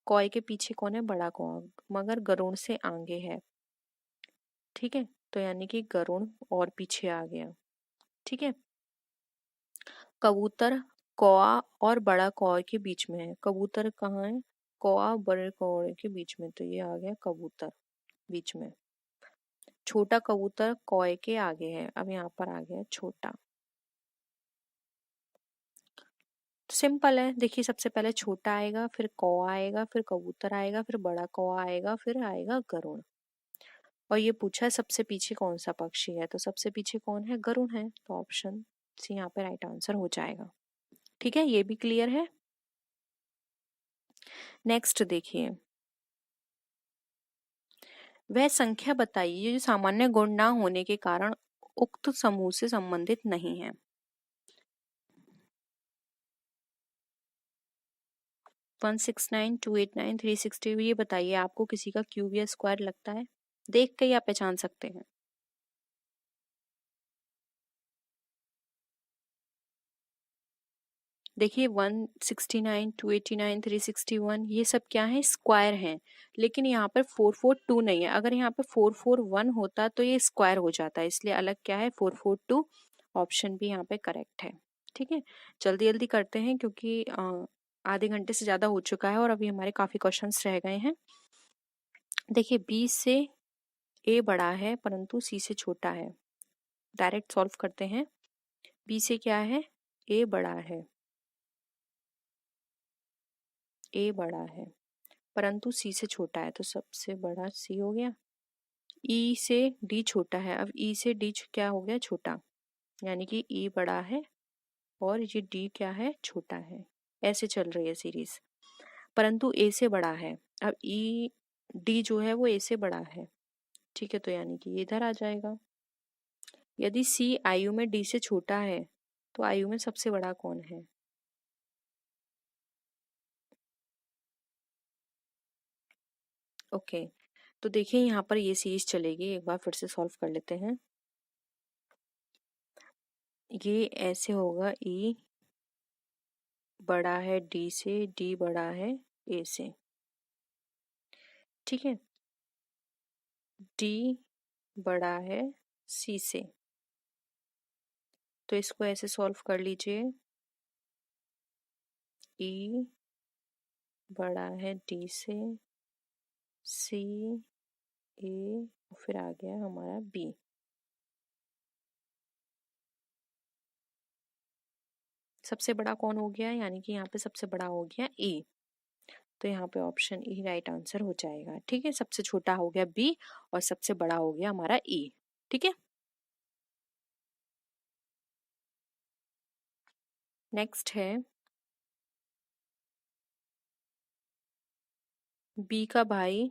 कौवे के पीछे कौन है? बड़ा कौवा, मगर गरुड़ से आगे है। ठीक है, तो यानी कि गरुड़ और पीछे आ गया। ठीक है, कबूतर कौवा और बड़ा कौवे के बीच में है। कबूतर कहाँ है? कौवा बड़े कौवे के बीच में, तो ये आ गया कबूतर बीच में। छोटा कबूतर कौवे के आगे है, अब यहाँ पर आ गया छोटा। सिंपल है, देखिए सबसे पहले छोटा आएगा, फिर कौवा आएगा, फिर कबूतर आएगा, फिर बड़ा कौवा आएगा, फिर आएगा गरुड़। और ये पूछा है सबसे पीछे कौन सा पक्षी है, तो सबसे पीछे कौन है? गरुड़ है, तो ऑप्शन सी यहाँ पे राइट आंसर हो जाएगा। ठीक है, ये भी क्लियर है। नेक्स्ट देखिए, वह संख्या बताइए जो सामान्य गुण ना होने के कारण उक्त समूह से संबंधित नहीं है। 169, 289, 360, ये बताइए आपको किसी का क्यूब या स्क्वायर लगता है? देख के ही आप पहचान सकते हैं। देखिए 169, 289, 361 ये सब क्या है, स्क्वायर हैं, लेकिन यहाँ पर 442 नहीं है। अगर यहाँ पर 441 होता तो ये स्क्वायर हो जाता है, इसलिए अलग क्या है 442। ऑप्शन भी यहाँ पे करेक्ट है। ठीक है, जल्दी जल्दी करते हैं क्योंकि आधे घंटे से ज़्यादा हो चुका है और अभी हमारे काफ़ी क्वेश्चंस रह गए हैं। देखिए बी से ए बड़ा है परंतु सी से छोटा है। डायरेक्ट सॉल्व करते हैं। बी से क्या है, ए बड़ा है, ए बड़ा है परंतु सी से छोटा है, तो सबसे बड़ा सी हो गया। ई से डी छोटा है, अब ई से डी क्या हो गया, छोटा, यानी कि ई बड़ा है और ये डी क्या है, छोटा है। ऐसे चल रही है सीरीज, परंतु ए से बड़ा है। अब ई डी जो है वो ए से बड़ा है, ठीक है, तो यानी कि ये इधर आ जाएगा। यदि सी आयु में डी से छोटा है तो आयु में सबसे बड़ा कौन है? ओके, तो देखिए यहाँ पर ये सीरीज चलेगी, एक बार फिर से सॉल्व कर लेते हैं। ये ऐसे होगा, ई बड़ा है डी से, डी बड़ा है ए से, ठीक है, डी बड़ा है सी से, तो इसको ऐसे सॉल्व कर लीजिए। ई बड़ा है डी से, सी ए, फिर आ गया हमारा बी। सबसे बड़ा कौन हो गया, यानी कि यहाँ पे सबसे बड़ा हो गया ए, तो यहाँ पे ऑप्शन ई राइट आंसर हो जाएगा। ठीक है, सबसे छोटा हो गया बी और सबसे बड़ा हो गया हमारा ई। ठीक है, नेक्स्ट है बी का भाई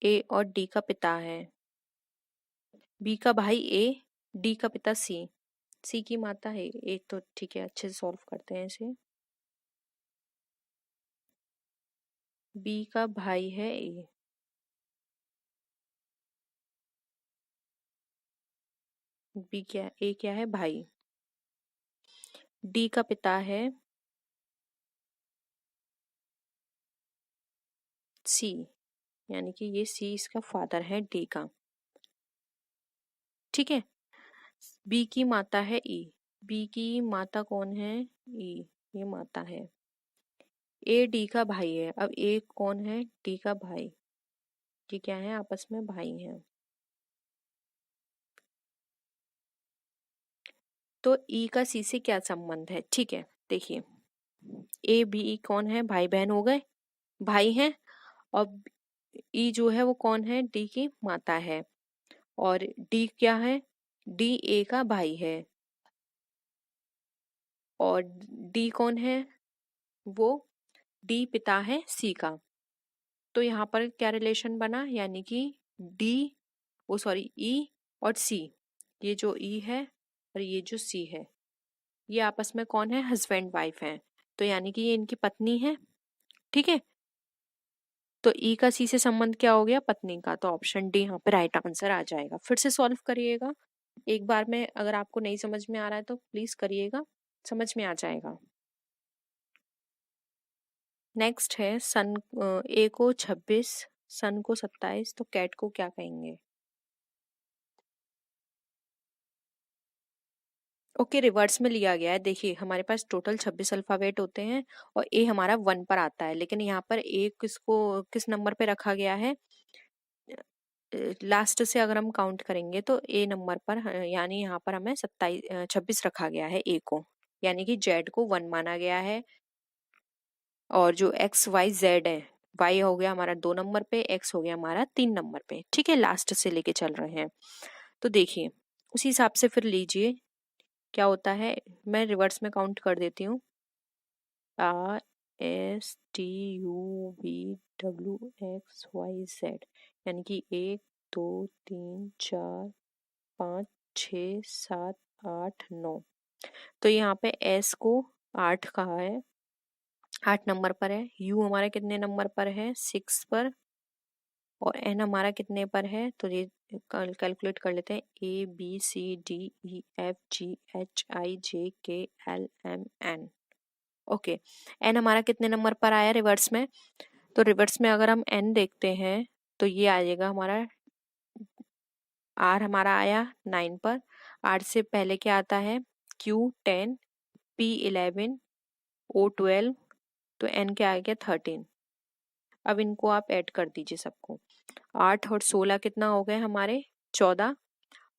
ए और डी का पिता है। बी का भाई ए, डी का पिता सी, सी की माता है ए, तो ठीक है, अच्छे से सॉल्व करते हैं इसे। बी का भाई है ए, बी क्या, ए क्या है, भाई। डी का पिता है सी, यानी कि ये सी इसका फादर है डी का। ठीक है, बी की माता है ई, बी की माता कौन है, ई, ये माता है। ए डी का भाई है, अब ए कौन है, डी का भाई, ये क्या है, आपस में भाई हैं। तो ई का सी से क्या संबंध है, ठीक है, देखिए ए बी कौन है, भाई बहन हो गए, भाई हैं। और ई जो है वो कौन है, डी की माता है। और डी क्या है, डी ए का भाई है। और डी कौन है, वो डी पिता है सी का। तो यहाँ पर क्या रिलेशन बना, यानी कि डी, वो सॉरी ई और सी, ये जो ई है और ये जो सी है, ये आपस में कौन है, हस्बैंड वाइफ है, तो यानी कि ये इनकी पत्नी है। ठीक है, तो ई का सी से संबंध क्या हो गया, पत्नी का, तो ऑप्शन डी यहाँ पे राइट आंसर आ जाएगा। फिर से सॉल्व करिएगा एक बार में, अगर आपको नहीं समझ में आ रहा है तो प्लीज करिएगा, समझ में आ जाएगा। नेक्स्ट है सन, ए को 26, सन को 27, तो कैट को क्या कहेंगे? ओके, रिवर्स में लिया गया है। देखिए हमारे पास टोटल 26 अल्फाबेट होते हैं और ए हमारा 1 पर आता है, लेकिन यहाँ पर ए किसको किस नंबर पे रखा गया है, लास्ट से अगर हम काउंट करेंगे तो ए नंबर पर, यानी यहाँ पर हमें 26 रखा गया है ए को, यानी कि जेड को 1 माना गया है। और जो एक्स वाई जेड है, वाई हो गया हमारा 2 नंबर पे, एक्स हो गया हमारा 3 नंबर पे। ठीक है, लास्ट से लेके चल रहे हैं, तो देखिए उसी हिसाब से फिर लीजिए क्या होता है। मैं रिवर्स में काउंट कर देती हूँ, R S T U V W X Y Z, यानी कि 1 2 3 4 5 6 7 8 9। तो यहाँ पे एस को 8 कहा है, 8 नंबर पर है। यू हमारा कितने नंबर पर है, 6 पर। और एन हमारा कितने पर है, तो ये कैलकुलेट कर लेते हैं, A B C D E F G H I J K L M N. Okay, N हमारा कितने नंबर पर आया रिवर्स में? तो रिवर्स में अगर हम एन देखते हैं तो ये आ जाएगा हमारा, आर हमारा आया 9 पर, आर से पहले क्या आता है? क्यू 10, पी 11, ओ 12, तो एन क्या आ गया? 13। अब इनको आप ऐड कर दीजिए सबको, 8 और 16 कितना हो गए हमारे? 14,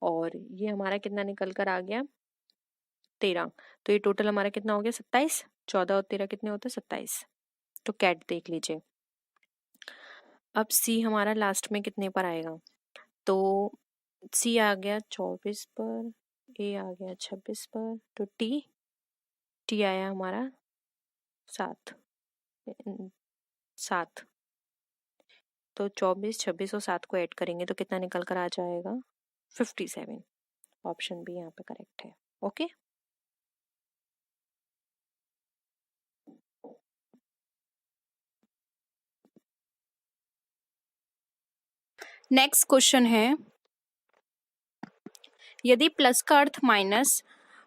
और ये हमारा कितना निकल कर आ गया? 13। तो ये टोटल हमारा कितना हो गया? 27। 14 और 13 कितने होते हैं? 27। तो कैट देख लीजिए। अब सी हमारा लास्ट में कितने पर आएगा? तो सी आ गया 24 पर, ए आ गया 26 पर, तो टी, टी आया हमारा 7। 7, तो 24, 26 और 7 को ऐड करेंगे तो कितना निकल कर आ जाएगा? 57। ऑप्शन बी यहाँ पे करेक्ट है। ओके, नेक्स्ट क्वेश्चन है, यदि प्लस का अर्थ माइनस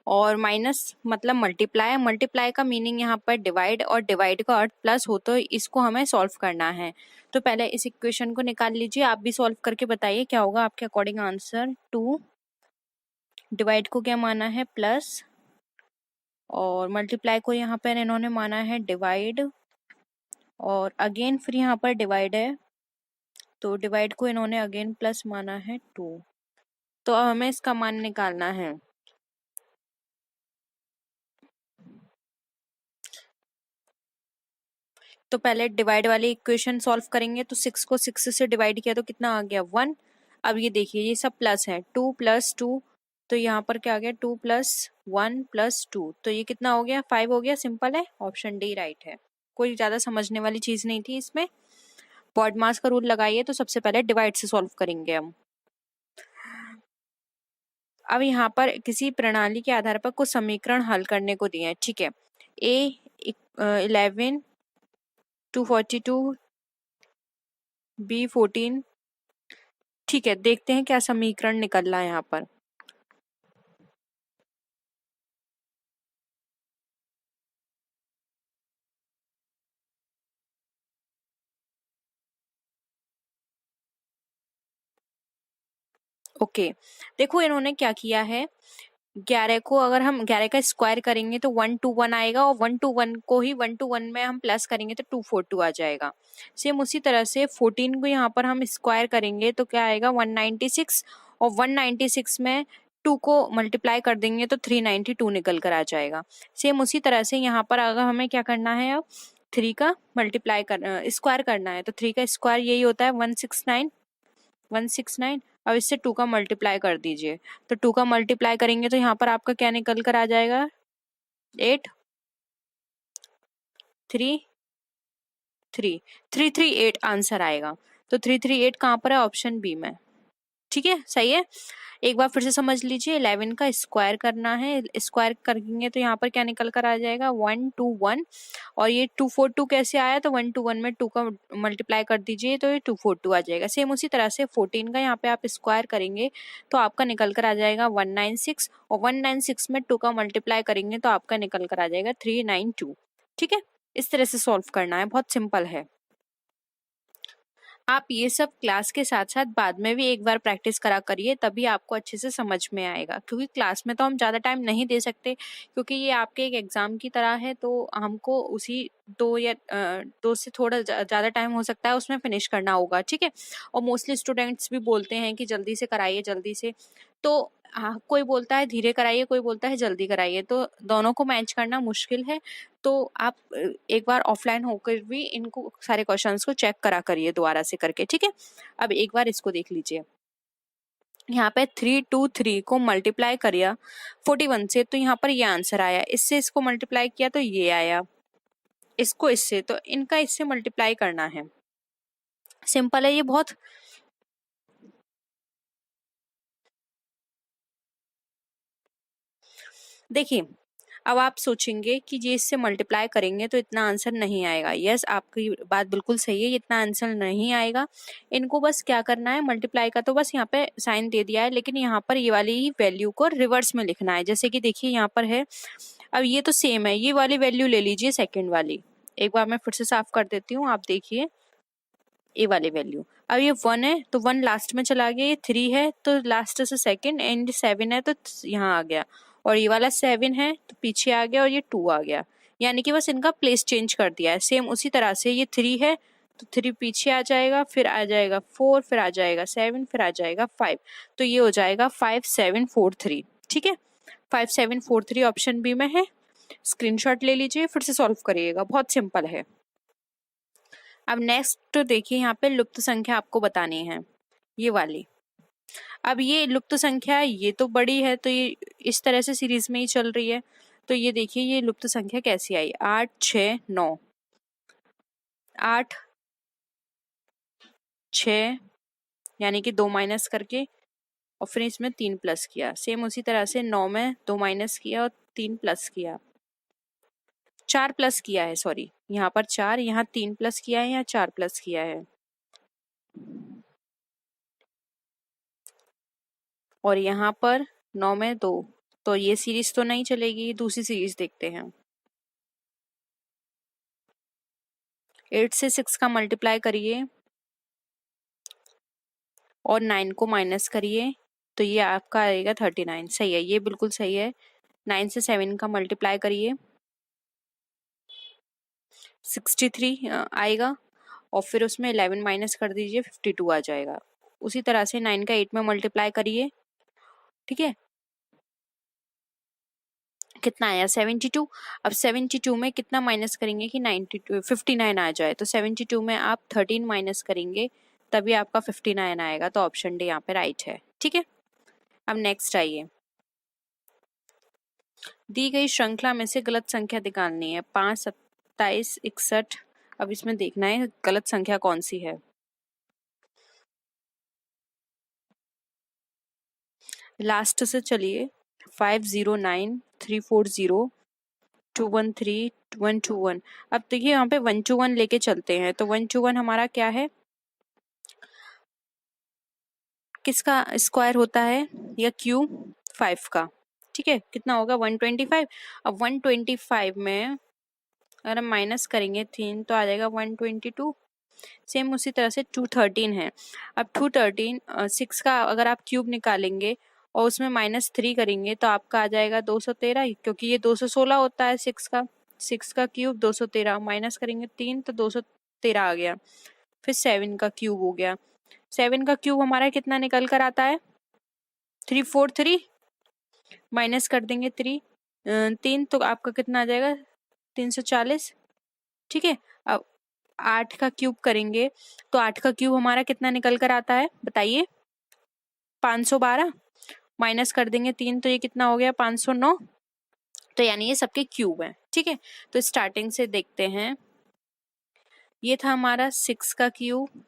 और माइनस मतलब मल्टीप्लाई, मल्टीप्लाई का मीनिंग यहाँ पर डिवाइड और डिवाइड का अर्थ प्लस हो, तो इसको हमें सॉल्व करना है। तो पहले इस इक्वेशन को निकाल लीजिए, आप भी सॉल्व करके बताइए क्या होगा आपके अकॉर्डिंग आंसर। 2 डिवाइड को क्या माना है? प्लस, और मल्टीप्लाई को यहाँ पर इन्होंने माना है डिवाइड, और अगेन फिर यहाँ पर डिवाइड है, तो डिवाइड को इन्होंने अगेन प्लस माना है 2। तो अब हमें इसका मान निकालना है। तो पहले डिवाइड वाली इक्वेशन सॉल्व करेंगे, तो 6 को 6 से डिवाइड किया तो कितना आ गया? 1। अब ये देखिए ये सब प्लस है, 2 + 2, तो यहाँ पर क्या आ गया? 2 + 1 + 2, तो ये कितना हो गया? 5 हो गया। सिंपल है, ऑप्शन डी राइट है। कोई ज्यादा समझने वाली चीज नहीं थी इसमें। बॉड मास का रूल लगाइए, तो सबसे पहले डिवाइड से सॉल्व करेंगे हम। अब यहाँ पर किसी प्रणाली के आधार पर कुछ समीकरण हल करने को दिए हैं, ठीक है। ए 11, 242, बी 14, ठीक है। देखते हैं क्या समीकरण निकल रहा है यहाँ पर। ओके, देखो इन्होंने क्या किया है, 11 को अगर हम 11 का स्क्वायर करेंगे तो 121 आएगा, और 121 को ही 121 में हम प्लस करेंगे तो 242 आ जाएगा। सेम उसी तरह से 14 को यहाँ पर हम स्क्वायर करेंगे तो क्या आएगा? 196, और 196 में 2 को मल्टीप्लाई कर देंगे तो 392 निकल कर आ जाएगा। सेम उसी तरह से यहाँ पर अगर हमें क्या करना है, अब 3 का मल्टीप्लाई कर स्क्वायर करना है, तो 3 का स्क्वायर यही होता है 169, 169। अब इससे 2 का मल्टीप्लाई कर दीजिए, तो 2 का मल्टीप्लाई करेंगे तो यहाँ पर आपका क्या निकल कर आ जाएगा? 8, 3, 3, 338 आंसर आएगा। तो 338 कहाँ पर है? ऑप्शन बी में। ठीक है, सही है। एक बार फिर से समझ लीजिए, 11 का स्क्वायर करना है, स्क्वायर करेंगे तो यहाँ पर क्या निकल कर आ जाएगा? 121, और ये 242 कैसे आया? तो 121 में 2 का मल्टीप्लाई कर दीजिए तो ये 242 आ जाएगा। सेम उसी तरह से 14 का यहाँ पे आप स्क्वायर करेंगे तो आपका निकल कर आ जाएगा 196, और 196 में 2 का मल्टीप्लाई करेंगे तो आपका निकल कर आ जाएगा 392। ठीक है, इस तरह से सॉल्व करना है, बहुत सिंपल है। आप ये सब क्लास के साथ साथ बाद में भी एक बार प्रैक्टिस करा करिए, तभी आपको अच्छे से समझ में आएगा। क्योंकि क्लास में तो हम ज़्यादा टाइम नहीं दे सकते, क्योंकि ये आपके एक एग्ज़ाम की तरह है, तो हमको उसी 2 से थोड़ा ज़्यादा टाइम हो सकता है उसमें फिनिश करना होगा। ठीक है, और मोस्टली स्टूडेंट्स भी बोलते हैं कि जल्दी से कराइए, जल्दी से। तो हाँ, कोई बोलता है धीरे कराइए, कोई बोलता है जल्दी कराइए, तो दोनों को मैच करना मुश्किल है। तो आप एक बार ऑफलाइन होकर भी इनको सारे क्वेश्चंस को चेक करा करिए दोबारा से करके। ठीक है, अब एक बार इसको देख लीजिए। यहाँ पे 323 को मल्टीप्लाई करिए 41 से, तो यहाँ पर ये आंसर आया। इससे इसको मल्टीप्लाई किया तो ये आया, इसको इससे, तो इनका इससे मल्टीप्लाई करना है। सिंपल है ये बहुत। देखिए, अब आप सोचेंगे कि ये इससे मल्टीप्लाई करेंगे तो इतना आंसर नहीं आएगा। यस, आपकी बात बिल्कुल सही है, इतना आंसर नहीं आएगा। इनको बस क्या करना है, मल्टीप्लाई का तो बस यहाँ पे साइन दे दिया है, लेकिन यहाँ पर ये वाली वैल्यू को रिवर्स में लिखना है। जैसे कि देखिए यहाँ पर है अब ये तो सेम है, ये वाली वैल्यू ले लीजिए सेकंड वाली, एक बार मैं फिर से साफ कर देती हूँ, आप देखिए ए वाली वैल्यू। अब ये 1 है तो 1 लास्ट में चला गया, ये 3 है तो लास्ट से सेकंड, एंड 7 है तो यहाँ आ गया, और ये वाला 7 है तो पीछे आ गया, और ये 2 आ गया, यानी कि बस इनका प्लेस चेंज कर दिया है। सेम उसी तरह से ये 3 है तो 3 पीछे आ जाएगा, फिर आ जाएगा 4, फिर आ जाएगा 7, फिर आ जाएगा 5, तो ये हो जाएगा 5743। ठीक है, 5743 ऑप्शन बी में है। स्क्रीनशॉट ले लीजिए, फिर से सॉल्व करिएगा, बहुत सिंपल है। अब नेक्स्ट देखिए, यहाँ पे लुप्त संख्या आपको बतानी है, ये वाली। अब ये लुप्त संख्या ये तो बड़ी है, तो ये इस तरह से सीरीज में ही चल रही है, तो ये देखिए ये लुप्त संख्या कैसी आई, 8 6 9, 8 6 यानी कि 2 माइनस करके, और फिर इसमें 3 प्लस किया। सेम उसी तरह से 9 में 2 माइनस किया और 3 प्लस किया, 4 प्लस किया है, सॉरी यहाँ पर 4, यहाँ 3 प्लस किया है, यहाँ 4 प्लस किया है, और यहाँ पर 9 में 2, तो ये सीरीज तो नहीं चलेगी, दूसरी सीरीज देखते हैं। 8 से 6 का मल्टीप्लाई करिए और 9 को माइनस करिए, तो ये आपका आएगा 39। सही है, ये बिल्कुल सही है। 9 से 7 का मल्टीप्लाई करिए, 63 आएगा, और फिर उसमें 11 माइनस कर दीजिए, 52 आ जाएगा। उसी तरह से 9 का 8 में मल्टीप्लाई करिए, ठीक है, कितना आया 72। अब 72 में कितना माइनस करेंगे कि 59 आ जाए, तो 72 में आप 13 माइनस करेंगे, तभी आपका 59 आएगा, तो ऑप्शन डी यहाँ पे राइट है। ठीक है, अब नेक्स्ट आइए, दी गई श्रृंखला में से गलत संख्या निकालनी है, 5 27 61। अब इसमें देखना है गलत संख्या कौन सी है। लास्ट से चलिए, 509 340 213 121। अब देखिए यहाँ पे 121 लेके चलते हैं, तो 121 हमारा क्या है, किसका स्क्वायर होता है, या क्यूब 5 का। ठीक है, कितना होगा 125। अब 125 में अगर हम माइनस करेंगे 3 तो आ जाएगा 122। सेम उसी तरह से 213 है। अब 213 6 का अगर आप क्यूब निकालेंगे और उसमें -3 करेंगे तो आपका आ जाएगा 213, क्योंकि ये 216 होता है 6 का क्यूब 213, माइनस करेंगे 3 तो 213 आ गया। फिर 7 का क्यूब हो गया, 7 का क्यूब हमारा कितना निकल कर आता है 343, माइनस कर देंगे 3 तो आपका कितना आ जाएगा 340। ठीक है, अब 8 का क्यूब करेंगे तो 8 का क्यूब हमारा कितना निकल कर आता है बताइए 512, माइनस कर देंगे 3 तो ये कितना हो गया 509, तो यानी ये सबके क्यूब हैं। ठीक है, तो स्टार्टिंग से देखते हैं, ये था हमारा 6 का क्यूब,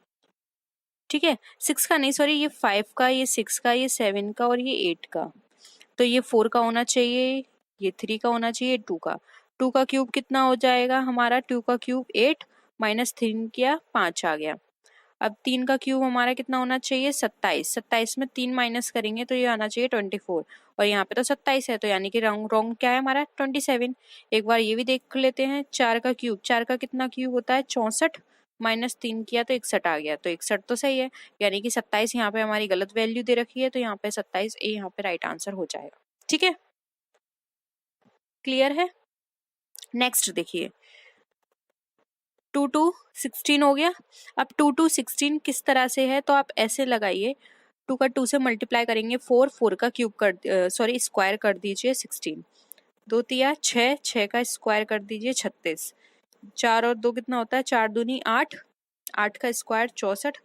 ठीक है 6 का नहीं सॉरी, ये 5 का, ये 6 का, ये 7 का, और ये 8 का, तो ये 4 का होना चाहिए, ये 3 का होना चाहिए, 2 का। 2 का क्यूब कितना हो जाएगा हमारा, 2 का क्यूब 8, माइनस 3 किया 5 आ गया। अब 3 का क्यूब हमारा कितना होना चाहिए 27, 27 में 3 माइनस करेंगे तो ये आना चाहिए 24, और यहाँ पे तो 27 है, तो यानी कि रॉन्ग क्या है हमारा 27। एक बार ये भी देख लेते हैं, 4 का क्यूब, 4 का कितना क्यूब होता है 64, माइनस 3 किया तो 61 आ गया, तो 61 तो सही है, यानी कि 27 यहाँ पे हमारी गलत वैल्यू दे रखी है, तो यहाँ पे 27 ए यहाँ पे राइट आंसर हो जाएगा। ठीक है, क्लियर है। नेक्स्ट देखिए, 2 2 16 हो गया। अब 2 2 16 किस तरह से है, तो आप ऐसे लगाइए, 2 का 2 से मल्टीप्लाई करेंगे 4, 4 का क्यूब कर सॉरी स्क्वायर कर दीजिए 16, 2 तिया 6, 6 का स्क्वायर कर दीजिए 36, 4 और 2 कितना होता है 4 दूनी 8, 8 का स्क्वायर 64,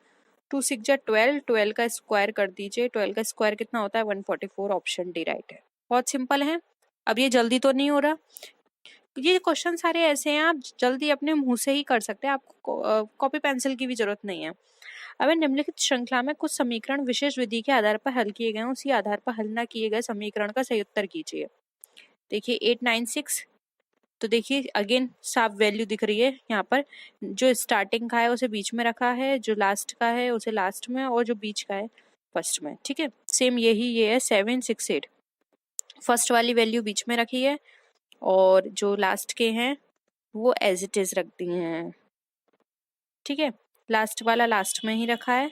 2 6 जा 12, 12 का स्क्वायर कर दीजिए, 12 का स्क्वायर कितना होता है 144, ऑप्शन डी राइट है। बहुत सिंपल है। अब ये जल्दी तो नहीं हो रहा, ये क्वेश्चन सारे ऐसे हैं आप जल्दी अपने मुंह से ही कर सकते हैं, आपको कॉपी पेंसिल की भी जरूरत नहीं है। अब निम्नलिखित श्रृंखला में कुछ समीकरण विशेष विधि के आधार पर हल किए गए, उसी आधार पर हल न किए गए समीकरण का सही उत्तर कीजिए। देखिए 896, तो देखिए अगेन साफ वैल्यू दिख रही है यहाँ पर, जो स्टार्टिंग का है उसे बीच में रखा है, जो लास्ट का है उसे लास्ट में, और जो बीच का है फर्स्ट में। ठीक है, सेम यही ये है 768, फर्स्ट वाली वैल्यू बीच में रखी है, और जो लास्ट के हैं वो एज इट इज रख दिए हैं। ठीक है, लास्ट वाला लास्ट में ही रखा है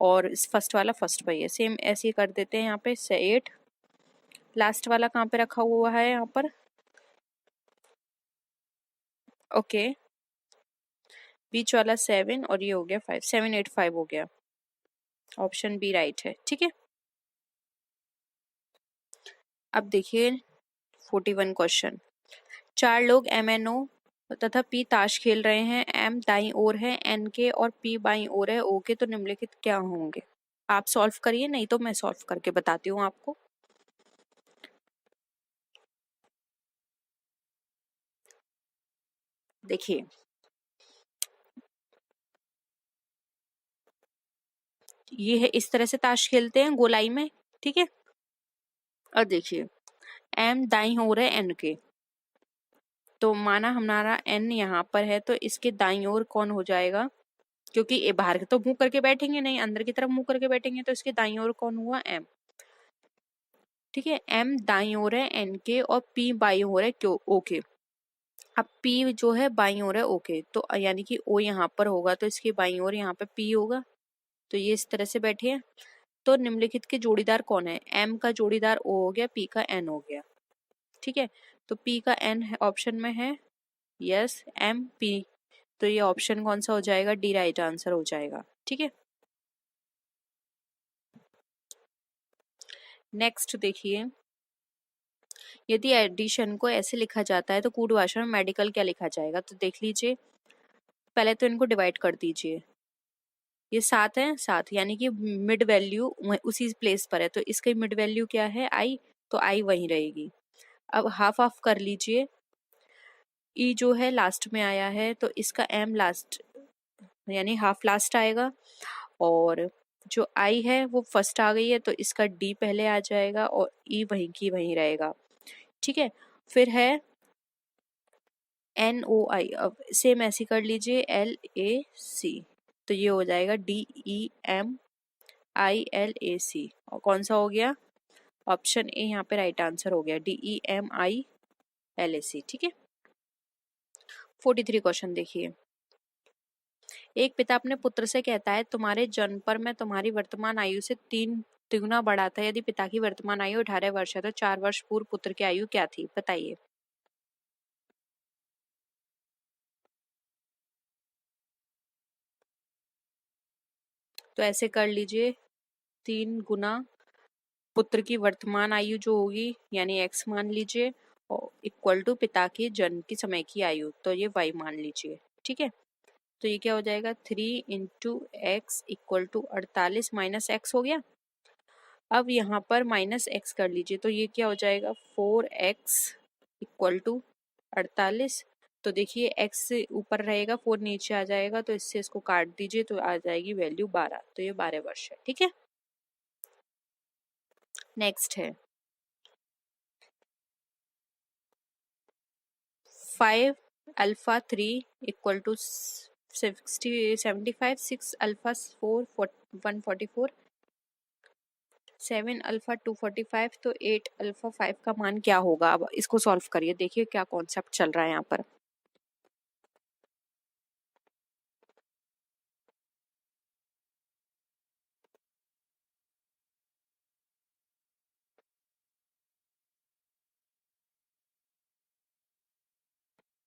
और इस फर्स्ट वाला फर्स्ट पे ही है, सेम ऐसे ही कर देते हैं यहाँ पे। 8 लास्ट वाला कहाँ पे रखा हुआ है यहाँ पर, ओके, बीच वाला 7 और ये हो गया 5, 7 8 5 हो गया, ऑप्शन बी राइट है। ठीक है, अब देखिए 41 क्वेश्चन। 4 लोग MNO तथा P ताश खेल रहे हैं। M दाईं ओर है N के और P बाईं ओर है O के, तो निम्नलिखित क्या होंगे? आप सॉल्व करिए, नहीं तो मैं सॉल्व करके बताती हूँ आपको। देखिए ये है, इस तरह से ताश खेलते हैं गोलाई में। ठीक है, और देखिए M दाईं ओर है N के, तो माना हमारा N यहाँ पर है तो इसके दाईं ओर कौन हो जाएगा, क्योंकि ये बाहर तो मुंह करके बैठेंगे नहीं, अंदर की तरफ मुंह करके बैठेंगे, तो इसके दाईं ओर कौन हुआ, M। ठीक है, M दाईं ओर है N के और P बाईं ओर है O के। अब P जो है बाईं ओर है O के, तो यानी कि O यहाँ पर होगा तो इसकी बाईं ओर यहाँ पे P होगा, तो ये इस तरह से बैठे हैं। तो निम्नलिखित के जोड़ीदार कौन है, M का जोड़ीदार O हो गया, P का N हो गया। ठीक है, तो P का N ऑप्शन में है, यस M P, तो ये ऑप्शन कौन सा हो जाएगा, डी राइट आंसर हो जाएगा। ठीक है, नेक्स्ट देखिए, यदि एडिशन को ऐसे लिखा जाता है तो कूट भाषा में मेडिकल क्या लिखा जाएगा, तो देख लीजिए, पहले तो इनको डिवाइड कर दीजिए। ये 7 है, 7 यानी कि मिड वैल्यू उसी प्लेस पर है, तो इसकी मिड वैल्यू क्या है, आई, तो आई वहीं रहेगी। अब हाफ ऑफ कर लीजिए, ई जो है लास्ट में आया है तो इसका एम लास्ट यानी हाफ लास्ट आएगा, और जो आई है वो फर्स्ट आ गई है तो इसका डी पहले आ जाएगा और ई वहीं की वहीं रहेगा। ठीक है, फिर है NOI, अब सेम ऐसी कर लीजिए, LAC, तो ये हो जाएगा DEMILAC, और कौन सा हो गया, ऑप्शन ए यहाँ पे राइट आंसर हो गया, DEMILAC। ठीक है, 43 क्वेश्चन देखिए, एक पिता अपने पुत्र से कहता है तुम्हारे जन्म पर मैं तुम्हारी वर्तमान आयु से 3 गुना बढ़ा था। यदि पिता की वर्तमान आयु 18 वर्ष है तो 4 वर्ष पूर्व पुत्र की आयु क्या थी, बताइए। तो ऐसे कर लीजिए, 3 गुना पुत्र की वर्तमान आयु जो होगी यानी x मान लीजिए, और इक्वल टू पिता के जन्म की समय की आयु, तो ये y मान लीजिए। ठीक है, तो ये क्या हो जाएगा, 3 into X equal to 48 minus X हो गया। अब यहाँ पर माइनस एक्स कर लीजिए, तो ये क्या हो जाएगा, 4x इक्वल टू 48। तो देखिए x से ऊपर रहेगा, 4 नीचे आ जाएगा, तो इससे इसको काट दीजिए तो आ जाएगी वैल्यू 12, तो ये 12 वर्ष है। ठीक है, नेक्स्ट है 5 alpha 3 equal to 75, 6 alpha 4 144, 7 alpha 245, तो 8 अल्फा 5 का मान क्या होगा। अब इसको सॉल्व करिए, देखिए क्या कॉन्सेप्ट चल रहा है यहाँ पर।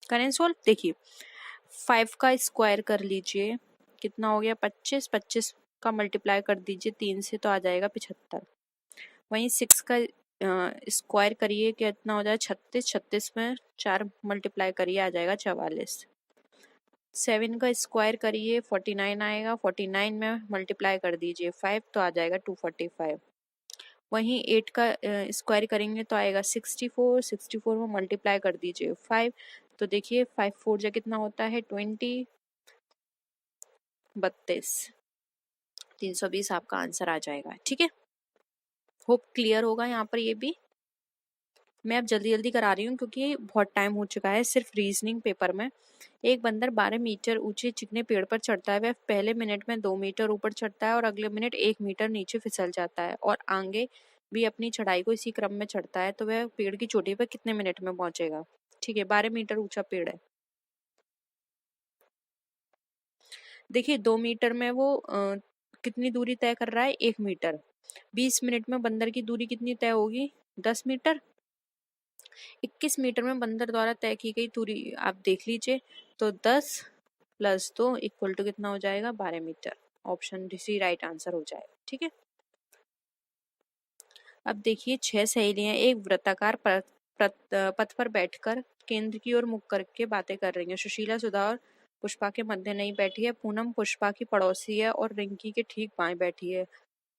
करें सॉल्व, देखिए 5 का स्क्वायर कर लीजिए, कितना हो गया 25, 25 का मल्टीप्लाई कर दीजिए 3 से तो आ जाएगा 75। वहीं 6 का स्क्वायर करिए, कितना हो जाए 36, 36 में 4 मल्टीप्लाई करिए आ जाएगा 44। 7 का स्क्वायर करिए 49 आएगा, 49 में मल्टीप्लाई कर दीजिए 5 तो आ जाएगा 245। वहीं 8 का स्क्वायर करेंगे तो आएगा 64, 64 में मल्टीप्लाई कर दीजिए 5, तो देखिए 5 4 जा कितना होता है 20, 32, 320 आपका आंसर आ जाएगा। ठीक है, होप क्लियर होगा यहाँ पर। ये भी मैं अब जल्दी जल्दी करा रही हूँ क्योंकि बहुत टाइम हो चुका है। सिर्फ रीजनिंग पेपर में एक बंदर 12 मीटर ऊंचे चिकने पेड़ पर चढ़ता है। वह पहले मिनट में 2 मीटर ऊपर चढ़ता है और अगले मिनट 1 मीटर नीचे फिसल जाता है और आगे भी अपनी चढ़ाई को इसी क्रम में चढ़ता है तो वह पेड़ की चोटी पर कितने मिनट में पहुंचेगा। ठीक है, 12 मीटर ऊंचा पेड़ है। देखिए 2 मीटर में वो कितनी दूरी तय कर रहा है, 1 मीटर। 20 मिनट में बंदर की दूरी कितनी तय होगी, 10 मीटर। 21 मीटर में बंदर द्वारा तय की गई दूरी आप देख लीजिए, तो 10 प्लस 2 इक्वल टू कितना हो जाएगा, 12 metre. Option D right answer हो जाएगा। ठीक है, अब देखिए 6 सहेलियां एक वृत्ताकार पथ पर बैठकर केंद्र की ओर मुख करके बातें कर रही हैं। सुशीला, सुधा और पुष्पा के मध्य नहीं बैठी है। पूनम पुष्पा की पड़ोसी है और रिंकी के ठीक बाएं बैठी है।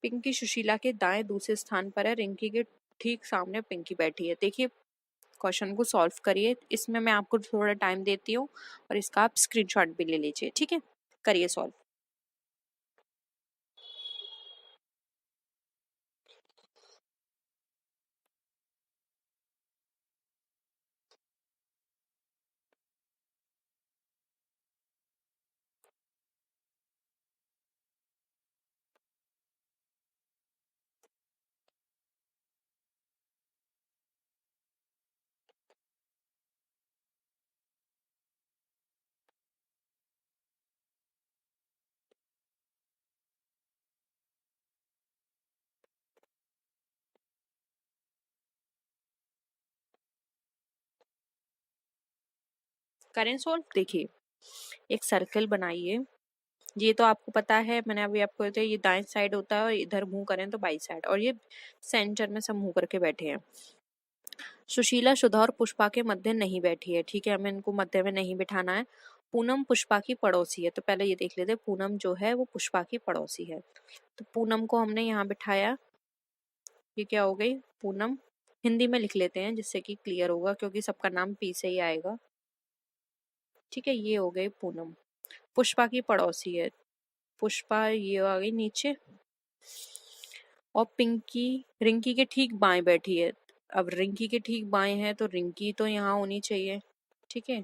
पिंकी सुशीला के दाएं दूसरे स्थान पर है। रिंकी के ठीक सामने पिंकी बैठी है। देखिए क्वेश्चन को सॉल्व करिए, इसमें मैं आपको थोड़ा टाइम देती हूँ और इसका आप स्क्रीनशॉट भी ले लीजिए। ठीक है, करिए सॉल्व। करें सॉल्व। देखिए एक सर्कल बनाइए, ये तो आपको पता है, मैंने अभी आपको बताया ये दाएं साइड होता है और इधर मुंह करें तो बाई साइड, और ये सेंटर में सब मुंह करके बैठे हैं। सुशीला सुधा और पुष्पा के मध्य नहीं बैठी है। ठीक है, हमें इनको मध्य में नहीं बिठाना है। पूनम पुष्पा की पड़ोसी है, तो पहले ये देख लेते हैं, पूनम जो है वो पुष्पा की पड़ोसी है। तो पूनम को हमने यहाँ बिठाया, ये क्या हो गई, पूनम। हिंदी में लिख लेते हैं जिससे कि क्लियर होगा, क्योंकि सबका नाम पी से ही आएगा। ठीक है, ये हो गई पूनम, पुष्पा की पड़ोसी है। पुष्पा ये आ गई नीचे, और पिंकी रिंकी के ठीक बाएं बैठी है। अब रिंकी के ठीक बाएं है तो रिंकी तो यहाँ होनी चाहिए। ठीक है,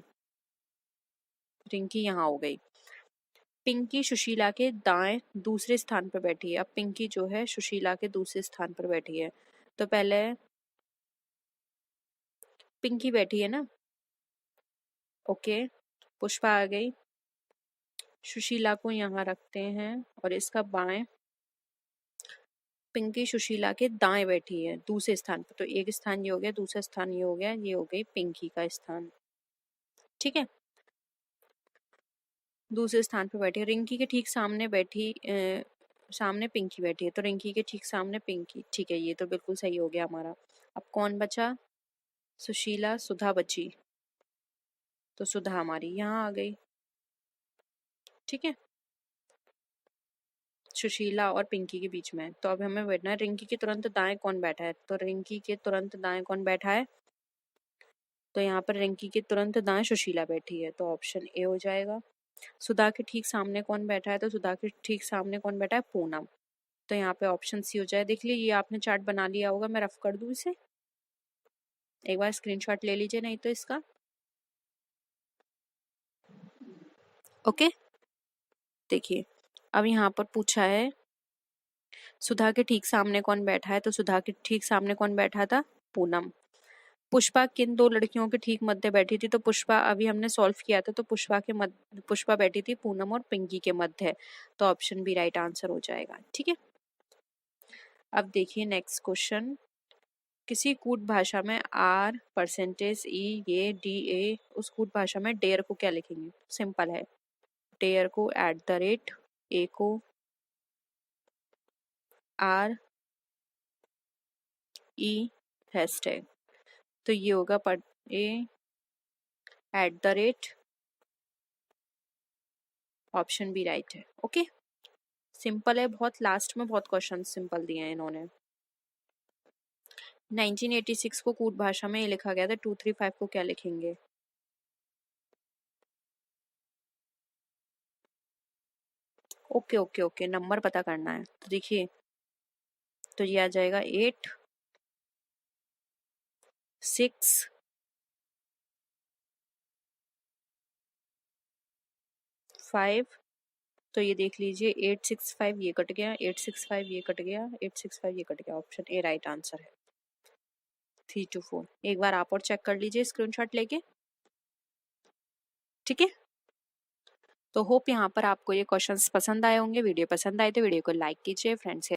रिंकी यहाँ हो गई। पिंकी सुशीला के दाएं दूसरे स्थान पर बैठी है। अब पिंकी जो है सुशीला के दूसरे स्थान पर बैठी है, तो पहले पिंकी बैठी है ना। ओके, पुष्पा आ गई, सुशीला को यहाँ रखते हैं और इसका बाएं। पिंकी सुशीला के दाएं बैठी है दूसरे स्थान पर, तो एक स्थान ये हो गया, दूसरा स्थान ये हो गया, ये हो गई पिंकी का स्थान। ठीक है, दूसरे स्थान पर बैठी है। रिंकी के ठीक सामने बैठी सामने पिंकी बैठी है, तो रिंकी के ठीक सामने पिंकी। ठीक है, ये तो बिल्कुल सही हो गया हमारा। अब कौन बचा, सुशीला, सुधा बची, तो सुधा हमारी यहाँ आ गई। ठीक है, सुशीला और पिंकी के बीच में। तो अब हमें बैठना है रिंकी के तुरंत दाएं कौन बैठा है, तो रिंकी के तुरंत दाएं कौन बैठा है, तो यहाँ पर रिंकी के तुरंत दाएं सुशीला बैठी है, तो ऑप्शन ए हो जाएगा। सुधा के ठीक सामने कौन बैठा है, तो सुधा के ठीक सामने कौन बैठा है, पूनम, तो यहाँ पे ऑप्शन सी हो जाए। देख लीजिए, ये आपने चार्ट बना लिया होगा, मैं रफ कर दूं इसे, एक बार स्क्रीनशॉट ले लीजिए नहीं तो इसका। ओके, देखिए अब यहाँ पर पूछा है सुधा के ठीक सामने कौन बैठा है, तो सुधा के ठीक सामने कौन बैठा था, पूनम। पुष्पा किन दो लड़कियों के ठीक मध्य बैठी थी, तो पुष्पा अभी हमने सॉल्व किया था, तो पुष्पा के मध्य पुष्पा बैठी थी पूनम और पिंकी के मध्य, तो ऑप्शन बी राइट आंसर हो जाएगा। ठीक है, अब देखिए नेक्स्ट क्वेश्चन। किसी कूट भाषा में आर परसेंटेज ई ये डी ए, उस कूट भाषा में डेयर को क्या लिखेंगे, सिंपल है, डेयर को एट द रेट, ए को आर ई हैशटैग, तो ये होगा पर A at the rate, option B right है। ओके, सिंपल है बहुत, लास्ट में बहुत क्वेश्चन सिंपल दिए हैं इन्होंने। 1986 को कूट भाषा में ये लिखा गया था, 235 को क्या लिखेंगे, ओके ओके ओके, नंबर पता करना है, तो देखिए तो ये आ जाएगा 8 6 5 तो ये देख लीजिए 865 ये कट गया, 865 ये कट गया, 865 ये कट गया। ऑप्शन ए राइट आंसर है। 324। एक बार आप और चेक कर लीजिए स्क्रीनशॉट लेके, ठीक है। तो होप यहाँ पर आपको ये क्वेश्चंस पसंद आए होंगे। वीडियो पसंद आए तो वीडियो को लाइक कीजिए, फ्रेंड्स से